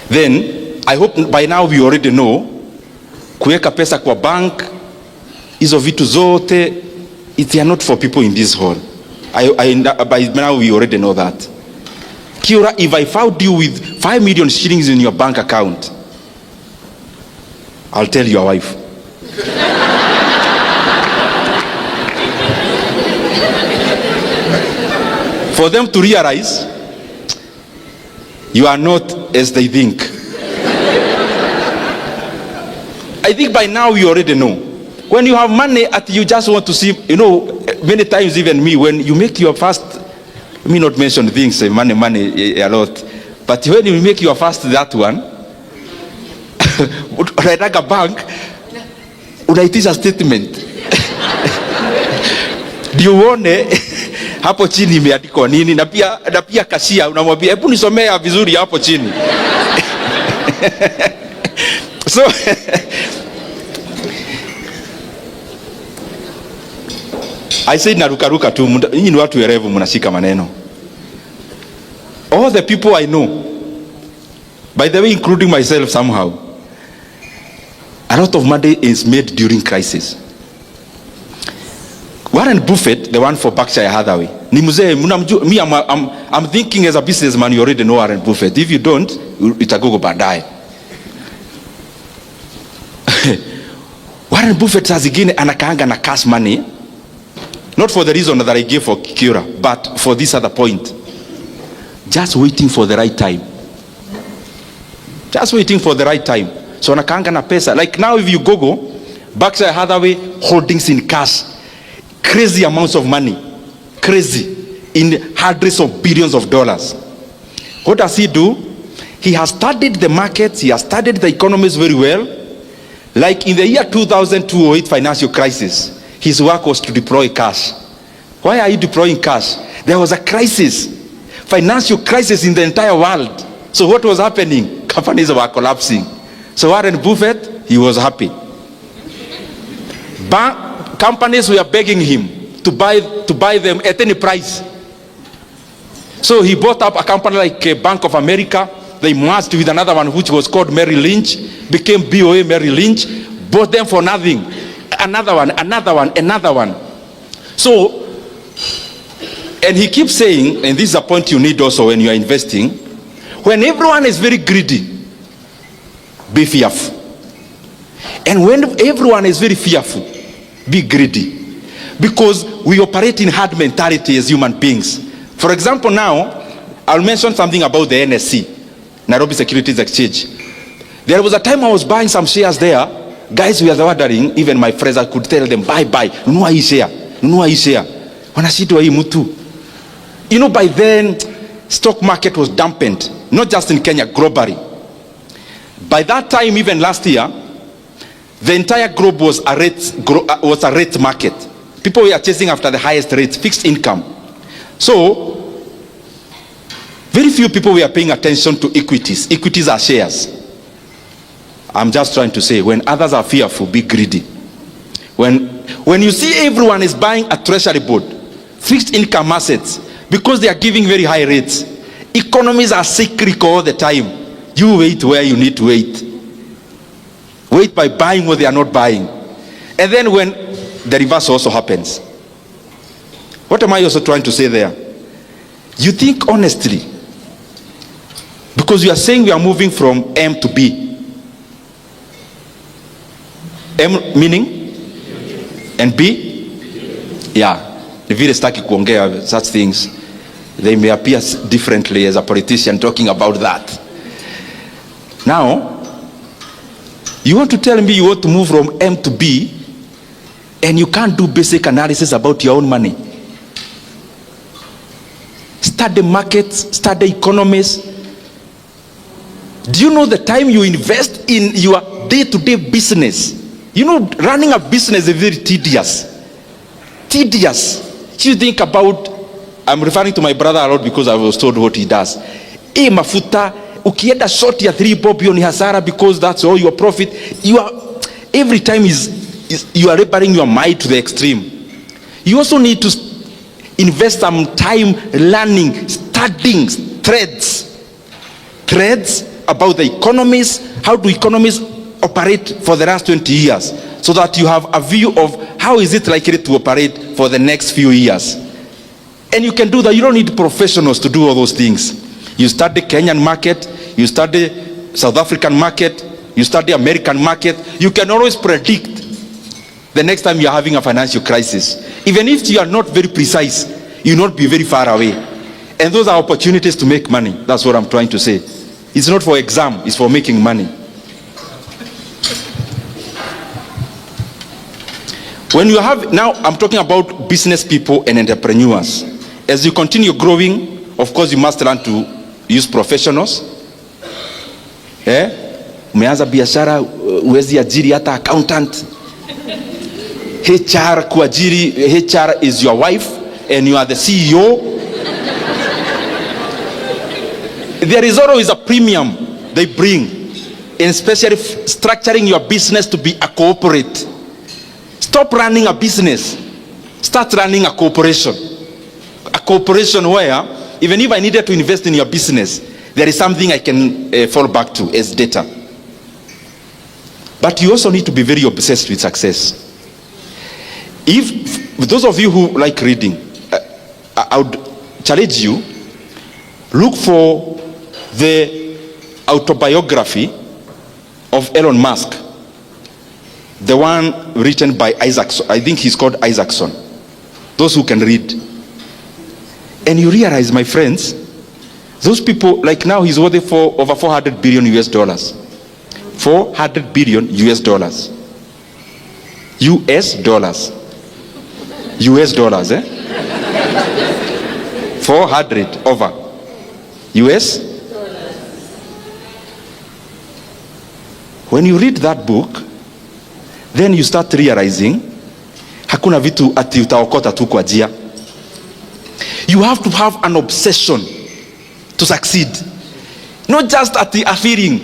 Then, I hope by now we already know, kuweka pesa kwa bank, hizo vitu zote, they are not for people in this hall. By now we already know that. Kiura, if I found you with 5 million shillings in your bank account, I'll tell your wife. For them to realize you are not as they think. I think by now you already know. When you have money, you just want to see, you know, many times even me, when you make your first, let me not mention things, money a lot, but when you make your first that one, unaenda bank, unaitisha statement. Ndio uone hapo chini imeandikwa nini, na pia kashia unamwambia hebu nisomea vizuri hapo chini. So I said narukaruka tu, nyinyi ni watu werevu mnashika maneno. All the people I know, by the way including myself somehow, a lot of money is made during crisis. Warren Buffett, the one for Berkshire Hathaway, ni mzee mnamjua. Me, I'm thinking as a businessman you already know Warren Buffett. If you don't, itagogo baadaye. Warren Buffett saa zingine anakaanga na cash money, not for the reason that I gave for Kiura, but for this other point. Just waiting for the right time. Just waiting for the right time. So anakaanga na pesa. Like now if you Google Berkshire Hathaway holdings in cash, crazy amounts of money. Crazy. In hundreds of billions of dollars. What does he do? He has studied the markets. He has studied the economies very well. Like in the year 2002-08 financial crisis, his work was to deploy cash. Why are you deploying cash? There was a crisis, financial crisis in the entire world. So what was happening? Companies were collapsing. So Warren Buffett, he was happy. Companies were begging him to buy them at any price. So he bought up a company like Bank of America. They merged with another one which was called Merrill Lynch, became BOA Merrill Lynch, bought them for nothing. Another one. So, and he keeps saying, and this is a point you need also when you are investing, when everyone is very greedy, be fearful. And when everyone is very fearful, be greedy. Because we operate in herd mentality as human beings. For example, now, I'll mention something about the NSC, Nairobi Securities Exchange. There was a time I was buying some shares there. Guys, we are wondering, even my friends, I could tell them, buy, nunua hii share. Wanashindwa hii mtu. You know, by then, stock market was dampened, not just in Kenya, globally. By that time, even last year, the entire globe was a rate market. People were chasing after the highest rates, fixed income. So, very few people were paying attention to equities. Equities are shares. I'm just trying to say, when others are fearful, be greedy. When you see everyone is buying a treasury board, fixed income assets, because they are giving very high rates, economies are cyclical all the time. You wait where you need to wait. Wait by buying what they are not buying. And then when the reverse also happens. What am I also trying to say there? You think honestly, because you are saying we are moving from M to B. M meaning? And B? Yeah. Vile sitaki kuongea such things. They may appear differently as a politician talking about that. Now, you want to tell me you want to move from M to B and you can't do basic analysis about your own money. Study markets, study economies. Do you know the time you invest in your day-to-day business? You know, running a business is very tedious. You think about, I'm referring to my brother a lot because I was told what he does. Mafuta, ukienda short ya 3 bob ni hasara because that's all your profit. Every time you are laboring your mind to the extreme. You also need to invest some time learning, studying threads about the economies. How do economies operate for the last 20 years, so that you have a view of how is it likely to operate for the next few years. And you can do that. You don't need professionals to do all those things. You study Kenyan market, you study South African market, you study American market. You can always predict the next time you're having a financial crisis. Even if you are not very precise, you'll not be very far away. And those are opportunities to make money. That's what I'm trying to say. It's not for exam, it's for making money. When you have, now I'm talking about business people and entrepreneurs. As you continue growing, of course you must learn to use professionals. Umeanza biashara, uwezi ajiri hata accountant. HR kuajiri, HR is your wife and you are the CEO. There is always a premium they bring, and especially structuring your business to be a corporate. Stop running a business. Start running a corporation. A corporation where, even if I needed to invest in your business, there is something I can fall back to as data. But you also need to be very obsessed with success. If those of you who like reading, I would challenge you, look for the autobiography of Elon Musk. The one written by Isaacson. I think he's called Isaacson. Those who can read. And you realize, my friends, those people, like now he's worth for over 400 billion US dollars. 400 billion US dollars. US dollars. US dollars, 400 over. US. When you read that book, then you start realizing hakuna vitu ati utaokota tu kwa njia. You have to have an obsession to succeed. Not just at the feeling,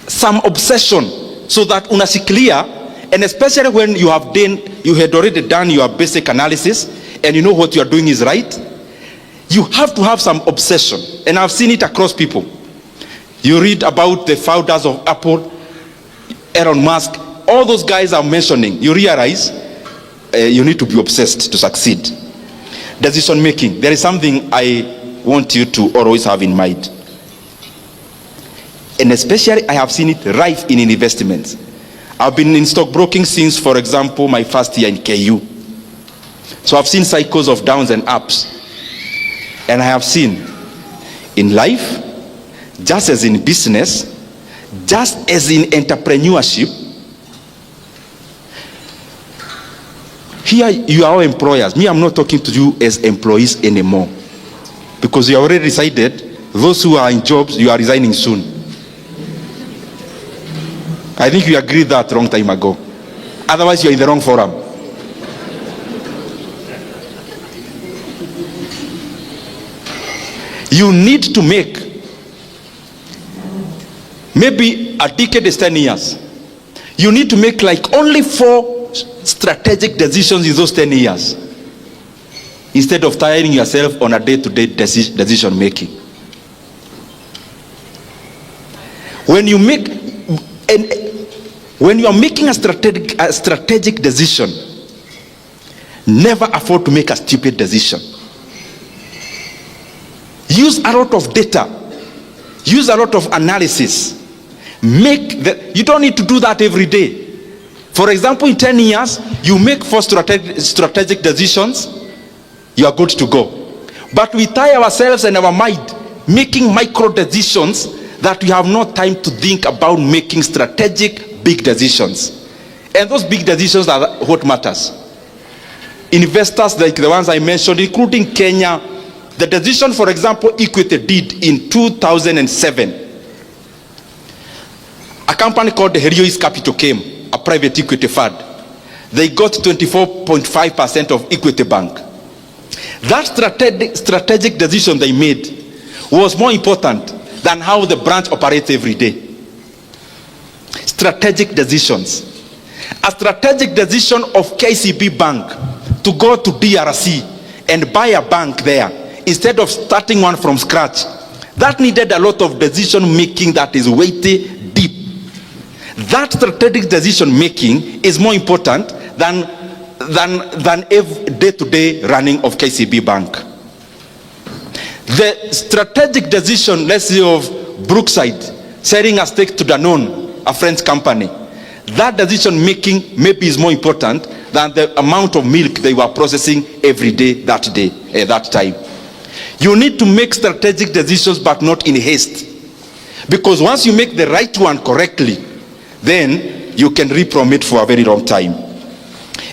some obsession, so that unashikilia, and especially when you have you had already done your basic analysis and you know what you are doing is right, you have to have some obsession. And I've seen it across people. You read about the founders of Apple, Elon Musk, all those guys I'm mentioning, you realize you need to be obsessed to succeed. Decision making. There is something I want you to always have in mind. And especially I have seen it rife in investments. I've been in stockbroking since, for example, my first year in KU. So I've seen cycles of downs and ups. And I have seen in life, just as in business, just as in entrepreneurship, here you are all employers. Me, I'm not talking to you as employees anymore, because you already decided, those who are in jobs, you are resigning soon. I think you agreed that a long time ago. Otherwise, you're in the wrong forum. You need to make, maybe a decade is 10 years. You need to make like only 4 strategic decisions in those 10 years, instead of tiring yourself on a day-to-day decision making. When you make, and when you are making a strategic decision, never afford to make a stupid decision. Use a lot of data. Use a lot of analysis. You don't need to do that every day. For example, in 10 years, you make 4 strategic decisions, you are good to go. But we tie ourselves and our mind making micro decisions that we have no time to think about making strategic big decisions. And those big decisions are what matters. Investors like the ones I mentioned, including Kenya, the decision, for example, Equity did in 2007. A company called the Heriois Capital came, a private equity fund. They got 24.5% of Equity Bank. That strategic decision they made was more important than how the branch operates every day. Strategic decisions. A strategic decision of KCB Bank to go to DRC and buy a bank there instead of starting one from scratch. That needed a lot of decision making that is weighty, deep. That strategic decision making is more important than every day-to-day running of KCB Bank. The strategic decision, let's say, of Brookside selling a stake to Danone, a French company, that decision making maybe is more important than the amount of milk they were processing every day, that time. You need to make strategic decisions, but not in haste. Because once you make the right one correctly, then you can reap from it for a very long time.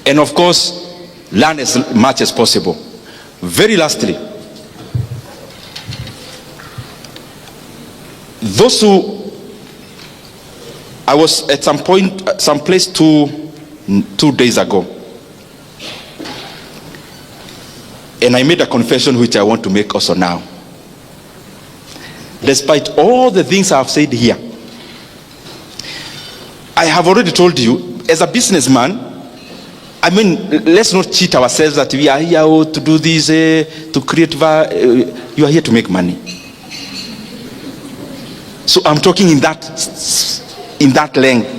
And of course, learn as much as possible. Very lastly, those who, I was at some place two days ago, and I made a confession which I want to make also now. Despite all the things I have said here, I have already told you, as a businessman, I mean, let's not cheat ourselves that we are here to do this, to create value. You are here to make money. So I'm talking in that length.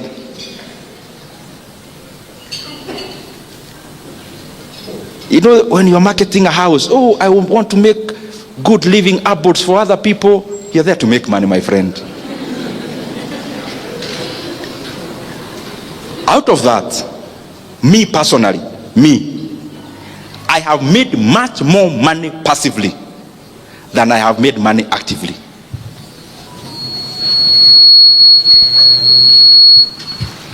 You know, when you're marketing a house, oh, I want to make good living abodes for other people. You're there to make money, my friend. Out of that, me personally, I have made much more money passively than I have made money actively.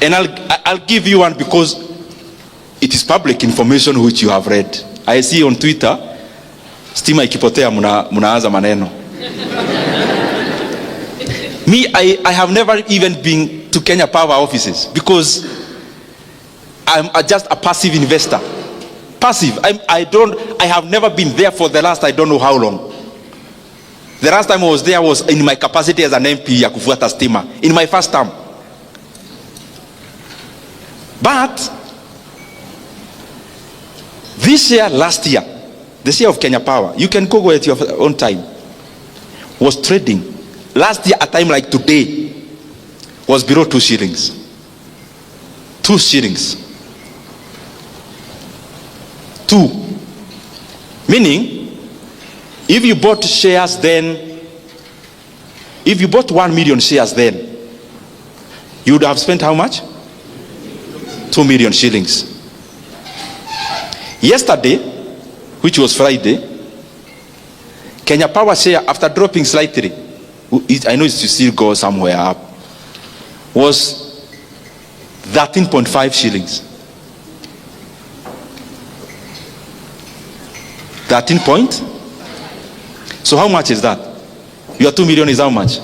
And I'll give you one because it is public information which you have read. I see on Twitter, stima ikipotea munaanza maneno. Me, I have never even been to Kenya Power offices because I'm just a passive investor. Passive. I have never been there for the last I don't know how long. The last time I was there was in my capacity as an MP ya kufuata stima in my first term. But this year, last year, this year of Kenya Power, you can Google at your own time, was trading. Last year, a time like today, was below 2 shillings. 2 shillings. 2. Meaning, if you bought shares then, if you bought 1 million shares then, you would have spent how much? 2 million shillings. Yesterday, which was Friday, Kenya Power share, after dropping slightly, I know it still go somewhere up, was 13.5 shillings. 13 point? So how much is that? Your 2 million is how much?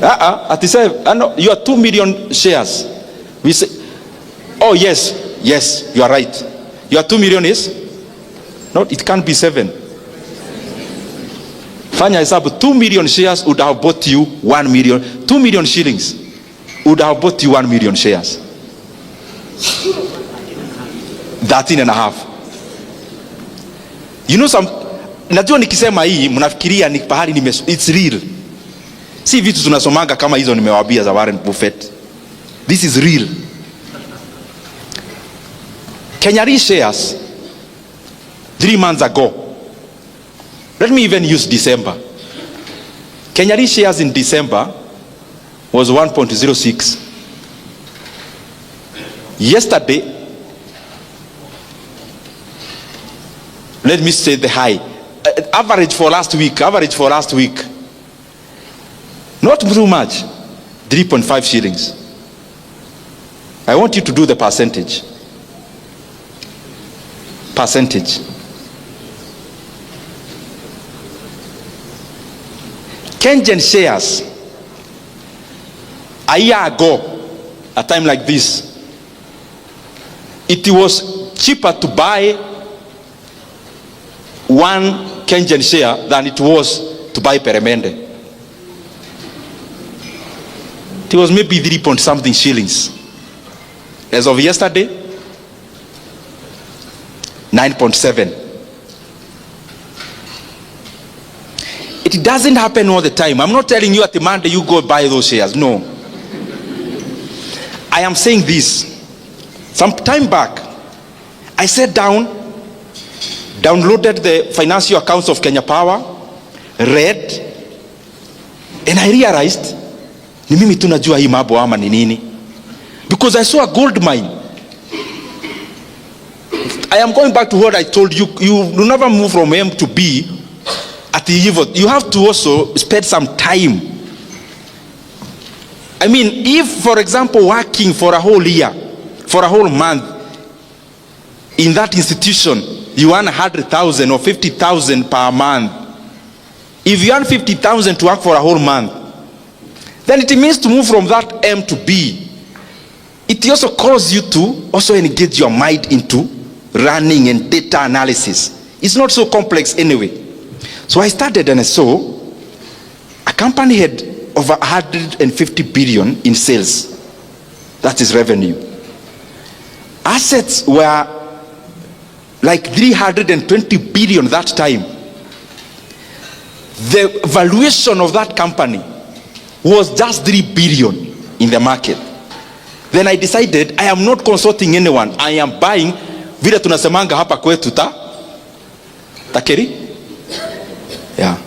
37. No, you are 2 million shares. We say, oh yes, you are right. Your 2 million is? No, it can't be 7. Fanya hesabu, 2 million shares would have bought you 1 million. 2 million shillings would have bought you 1 million shares. 13 and a half. You know najua nikisema hii mnafikiria ni pahali it's real. Si vitu tunasomanga kama hizo nimewaambia za Warren Buffett. This is real. Nyeri shares 3 months ago. Let me even use December. Nyeri shares in December was 1.06. Yesterday, let me say the high. Average for last week. Not too much. 3.5 shillings. I want you to do the percentage. Kenyan shares a year ago, a time like this, it was cheaper to buy one Kenyan share than it was to buy Peremende. It was maybe 3 point something shillings. as of yesterday, 9.7. It doesn't happen all the time. I'm not telling you at the Monday you go buy those shares. No. I am saying this. Some time back, I sat down, downloaded the financial accounts of Kenya Power, read, and I realized, ni mimi tunajua hii mambo ama ni nini? Because I saw a gold mine. I am going back to what I told you. You do never move from M to B at the evil. You have to also spend some time. I mean, if, for example, working for a whole year, for a whole month, in that institution, you earn 100,000 or 50,000 per month. If you earn 50,000 to work for a whole month, then it means to move from that M to B. It also calls you to also engage your mind into running and data analysis. It's not so complex anyway. So I started and I saw a company had over 150 billion in sales. That is revenue. Assets were like 320 billion that time. The valuation of that company was just 3 billion in the market. Then I decided I am not consulting anyone. I am buying, vile tunasemanga hapa kwetu takeri? Yeah.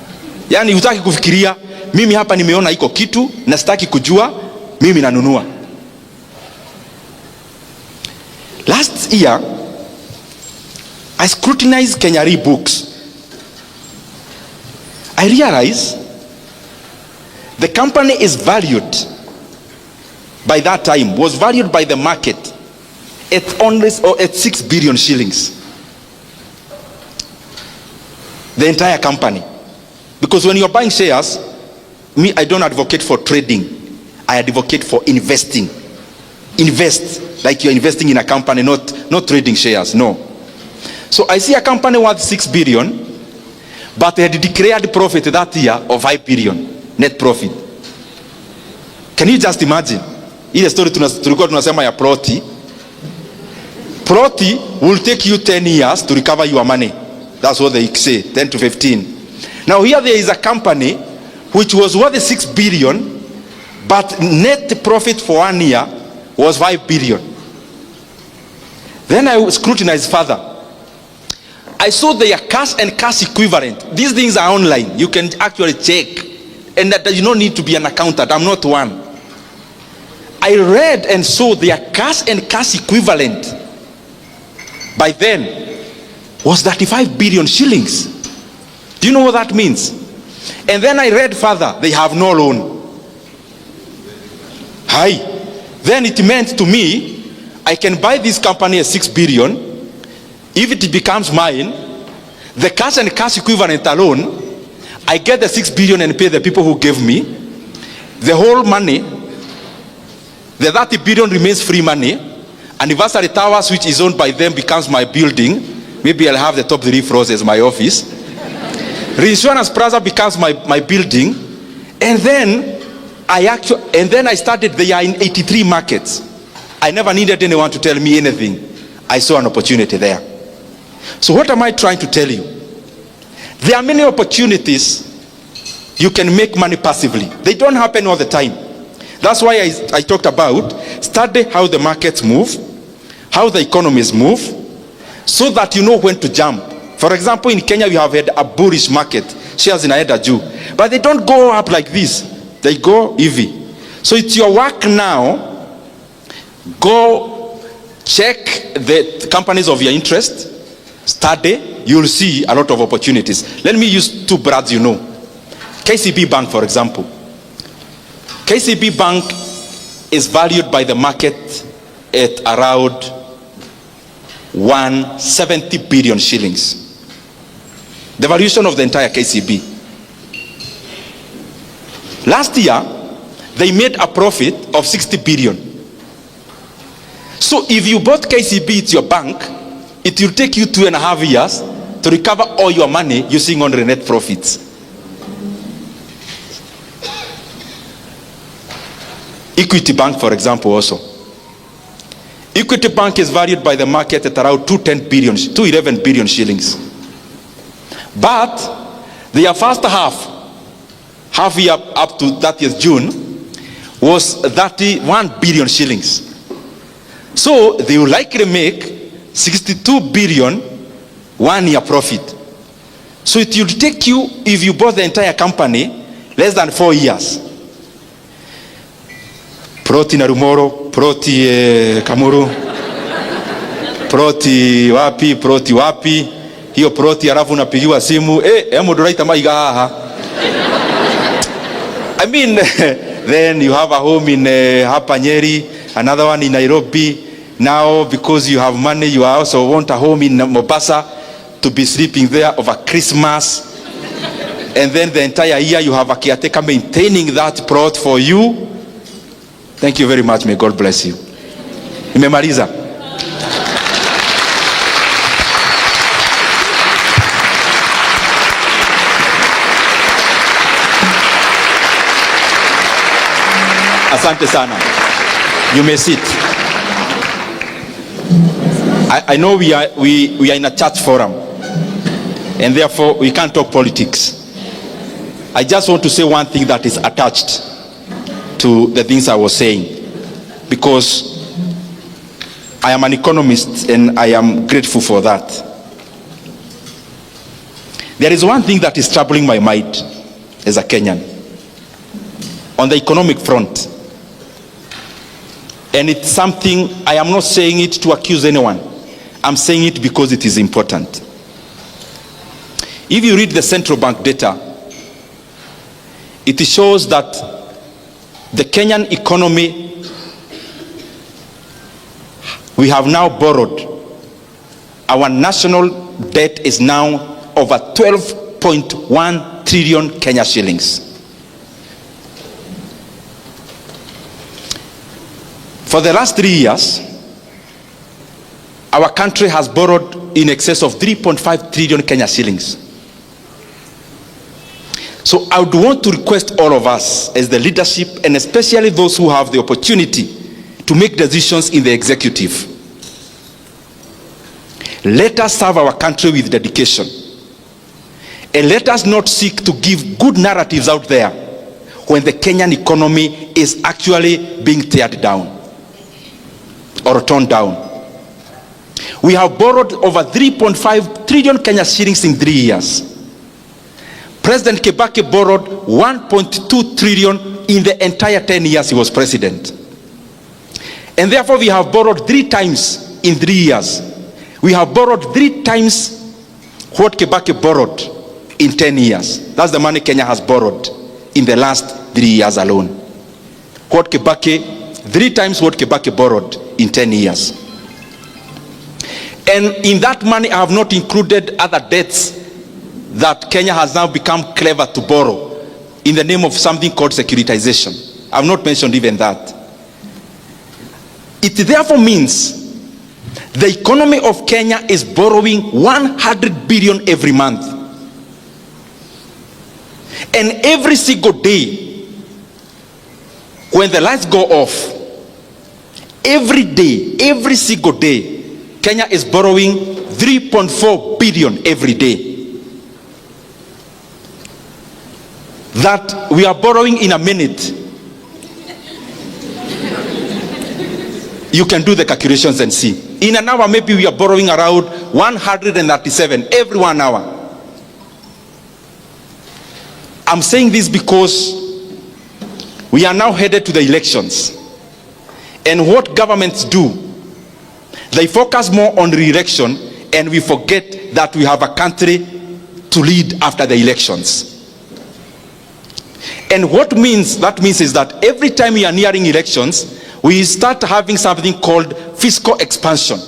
Yani hutaki kufikiria, mimi hapa nimeona iko kitu, na sitaki kujua, mimi nanunua. Last year, I scrutinized Nyeri books. I realized the company is valued, by that time, was valued by the market at only at 6 billion shillings. The entire company. Because when you're buying shares, me, I don't advocate for trading. I advocate for investing. Invest like you're investing in a company, not trading shares, no. So I see a company worth 6 billion, but they had declared profit that year of 5 billion net profit. Can you just imagine? Ile story tulikuwa tunasema ya Proti. Proti will take you 10 years to recover your money. That's what they say, 10 to 15. Now here there is a company which was worth 6 billion, but net profit for 1 year was 5 billion. Then I scrutinized further. I saw their cash and cash equivalent. These things are online. You can actually check. And that you don't need to be an accountant. I'm not one. I read and saw their cash and cash equivalent by then was 35 billion shillings. Do you know what that means? And then I read further, they have no loan. Hi. Then it meant to me, I can buy this company at 6 billion. If it becomes mine, the cash and cash equivalent alone, I get the 6 billion and pay the people who gave me. The whole money, the 30 billion remains free money. Anniversary Towers, which is owned by them, becomes my building. Maybe I'll have the top 3 floors as my office. Reinsurance Plaza becomes my building. And then I started, they are in 83 markets. I never needed anyone to tell me anything. I saw an opportunity there. So what am I trying to tell you? There are many opportunities you can make money passively. They don't happen all the time. That's why I talked about study how the markets move, how the economies move, so that you know when to jump. For example, in Kenya, we have had a bullish market. Shares in Aeda Jew. But they don't go up like this. They go EV. So it's your work now. Go check the companies of your interest. Study. You'll see a lot of opportunities. Let me use 2 brands you know. KCB Bank, for example. KCB Bank is valued by the market at around 170 billion shillings. The valuation of the entire KCB. Last year, they made a profit of 60 billion. So if you bought KCB, it's your bank, it will take you 2.5 years to recover all your money using only net profits. Equity Bank, for example, also. Equity Bank is valued by the market at around 211 billion shillings. But their first half year up to 30th June was 31 billion shillings. So they will likely make 62 billion 1 year profit. So it will take you, if you bought the entire company, less than 4 years. Proti Narumoro, Proti Kamuru, Proti wapi, hiyo Proti alafu unapigiwa simu, doraita maiga haha. I mean, then you have a home in hapa Nyeri, another one in Nairobi. Now, because you have money, you also want a home in Mombasa to be sleeping there over Christmas. And then the entire year you have a caretaker maintaining that plot for you. Thank you very much. May God bless you. Nimemaliza. Asante sana. You may sit. I know we are in a church forum, and therefore we can't talk politics. I just want to say one thing that is attached to the things I was saying, because I am an economist and I am grateful for that. There is one thing that is troubling my mind as a Kenyan on the economic front, and it's something, I am not saying it to accuse anyone. I'm saying it because it is important. If you read the central bank data, it shows that the Kenyan economy, we have now borrowed. Our national debt is now over 12.1 trillion Kenya shillings. For the last 3 years, our country has borrowed in excess of 3.5 trillion Kenya shillings. So I would want to request all of us as the leadership, and especially those who have the opportunity to make decisions in the executive, let us serve our country with dedication. And let us not seek to give good narratives out there when the Kenyan economy is actually being teared down or torn down. We have borrowed over 3.5 trillion Kenya shillings in 3 years. President Kibaki borrowed 1.2 trillion in the entire 10 years he was president. And therefore we have borrowed 3 times in 3 years. We have borrowed 3 times what Kibaki borrowed in 10 years. That's the money Kenya has borrowed in the last 3 years alone. 3 times what Kibaki borrowed in 10 years. And in that money I have not included other debts that Kenya has now become clever to borrow in the name of something called securitization. I have not mentioned even that. It therefore means the economy of Kenya is borrowing 100 billion every month. And every single day, when the lights go off, every day, every single day, Kenya is borrowing 3.4 billion every day. That we are borrowing in a minute. You can do the calculations and see. In an hour, maybe we are borrowing around 137 every 1 hour. I'm saying this because we are now headed to the elections. And what governments do, they focus more on re-election, and we forget that we have a country to lead after the elections. And what that means is that every time we are nearing elections, we start having something called fiscal expansion.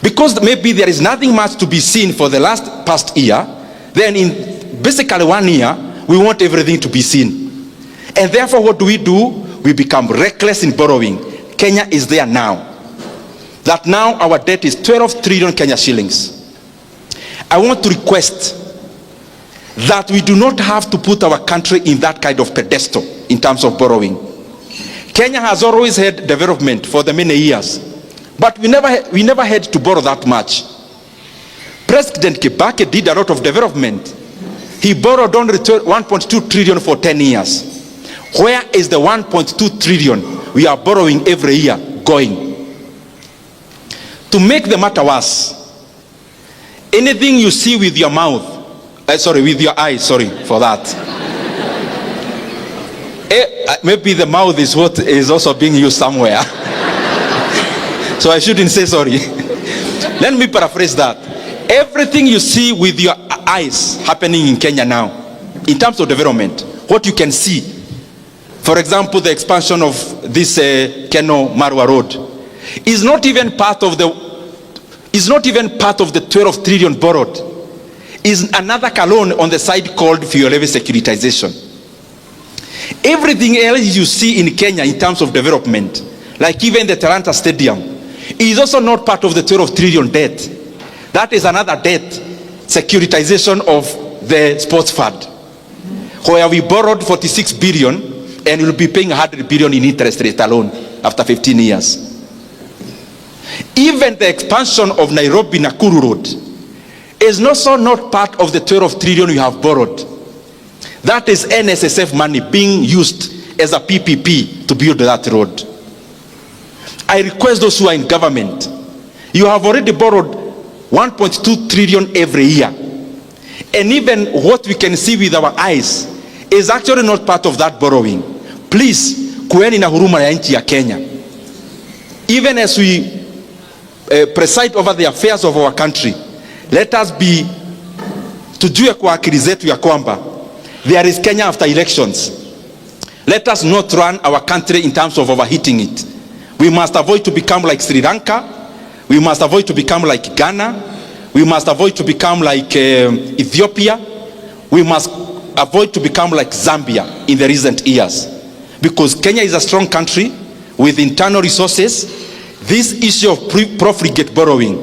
Because maybe there is nothing much to be seen for the past year, then in basically 1 year, we want everything to be seen. And therefore what do? We become reckless in borrowing. Kenya is there now. That now our debt is 12 trillion Kenya shillings. I want to request that we do not have to put our country in that kind of pedestal in terms of borrowing. Kenya has always had development for the many years, but we never had to borrow that much. President Kibaki did a lot of development. He borrowed only 1.2 trillion for 10 years. Where is the 1.2 trillion we are borrowing every year going? To make the matter worse, anything you see with your mouth, with your eyes, sorry for that. Maybe the mouth is what is also being used somewhere. So I shouldn't say sorry. Let me paraphrase that. Everything you see with your eyes happening in Kenya now, in terms of development, what you can see, for example, the expansion of this Keno Marwa Road, is not even part of the 12 trillion borrowed. Is another loan on the side called fuel levy securitization. Everything else you see in Kenya in terms of development, like even the Talanta Stadium, is also not part of the 12 trillion debt. That is another debt, securitization of the sports fund, where we borrowed 46 billion and we'll be paying 100 billion in interest rate alone after 15 years. Even the expansion of Nairobi-Nakuru Road is also not part of the 12 trillion we have borrowed. That is NSSF money being used as a PPP to build that road. I request those who are in government, you have already borrowed 1.2 trillion every year. And even what we can see with our eyes is actually not part of that borrowing. Please, kueni na huruma ya nchi ya Kenya. Even as we preside over the affairs of our country, let us be, tujue kwa akili zetu ya kwamba there is Kenya after elections. Let us not run our country in terms of overheating it. We must avoid to become like Sri Lanka. We must avoid to become like Ghana. We must avoid to become like Ethiopia. We must avoid to become like Zambia in the recent years. Because Kenya is a strong country with internal resources. This issue of profligate borrowing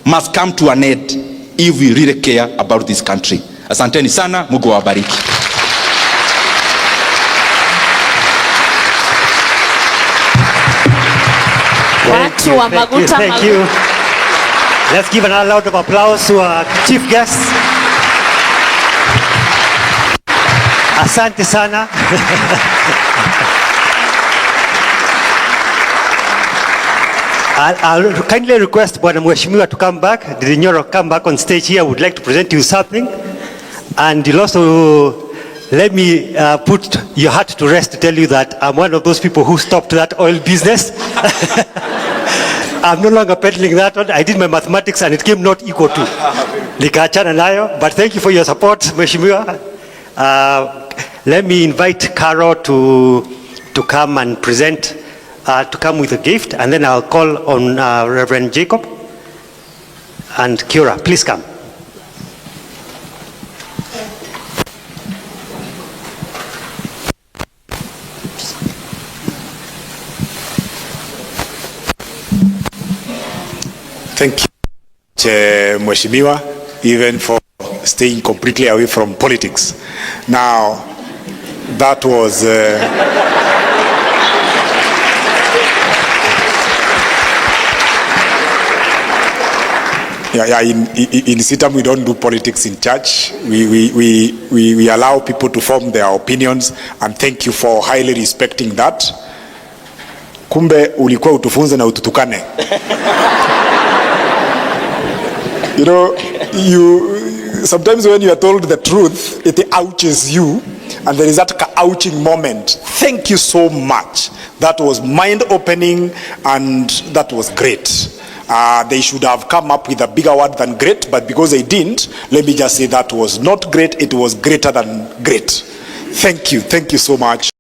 must come to an end if we really care about this country. Asanteni sana, Mungu awabariki. Thank you. Let's give another round of applause to our chief guests. Asante sana. I'll kindly request Bwana Mheshimiwa to come back. Ndindi Nyoro, come back on stage here. I would like to present you something. And you'll also let me put your heart to rest to tell you that I'm one of those people who stopped that oil business. I'm no longer peddling that one. I did my mathematics and it came not equal to. Nikaachana nayo. But thank you for your support, Mheshimiwa. Let me invite Carol to come and present, to come with a gift, and then I'll call on Reverend Jacob and Kira. Please come. Thank you, Mheshimiwa, even for staying completely away from politics. Now, that was in Sitam we don't do politics in church. We allow people to form their opinions, and thank you for highly respecting that. Kumbe ulikuwa utufunze na ututukane. You know, sometimes when you are told the truth, it ouches you, and there is that ouching moment. Thank you so much. That was mind-opening, and that was great. They should have come up with a bigger word than great, but because they didn't, let me just say that was not great, it was greater than great. Thank you so much.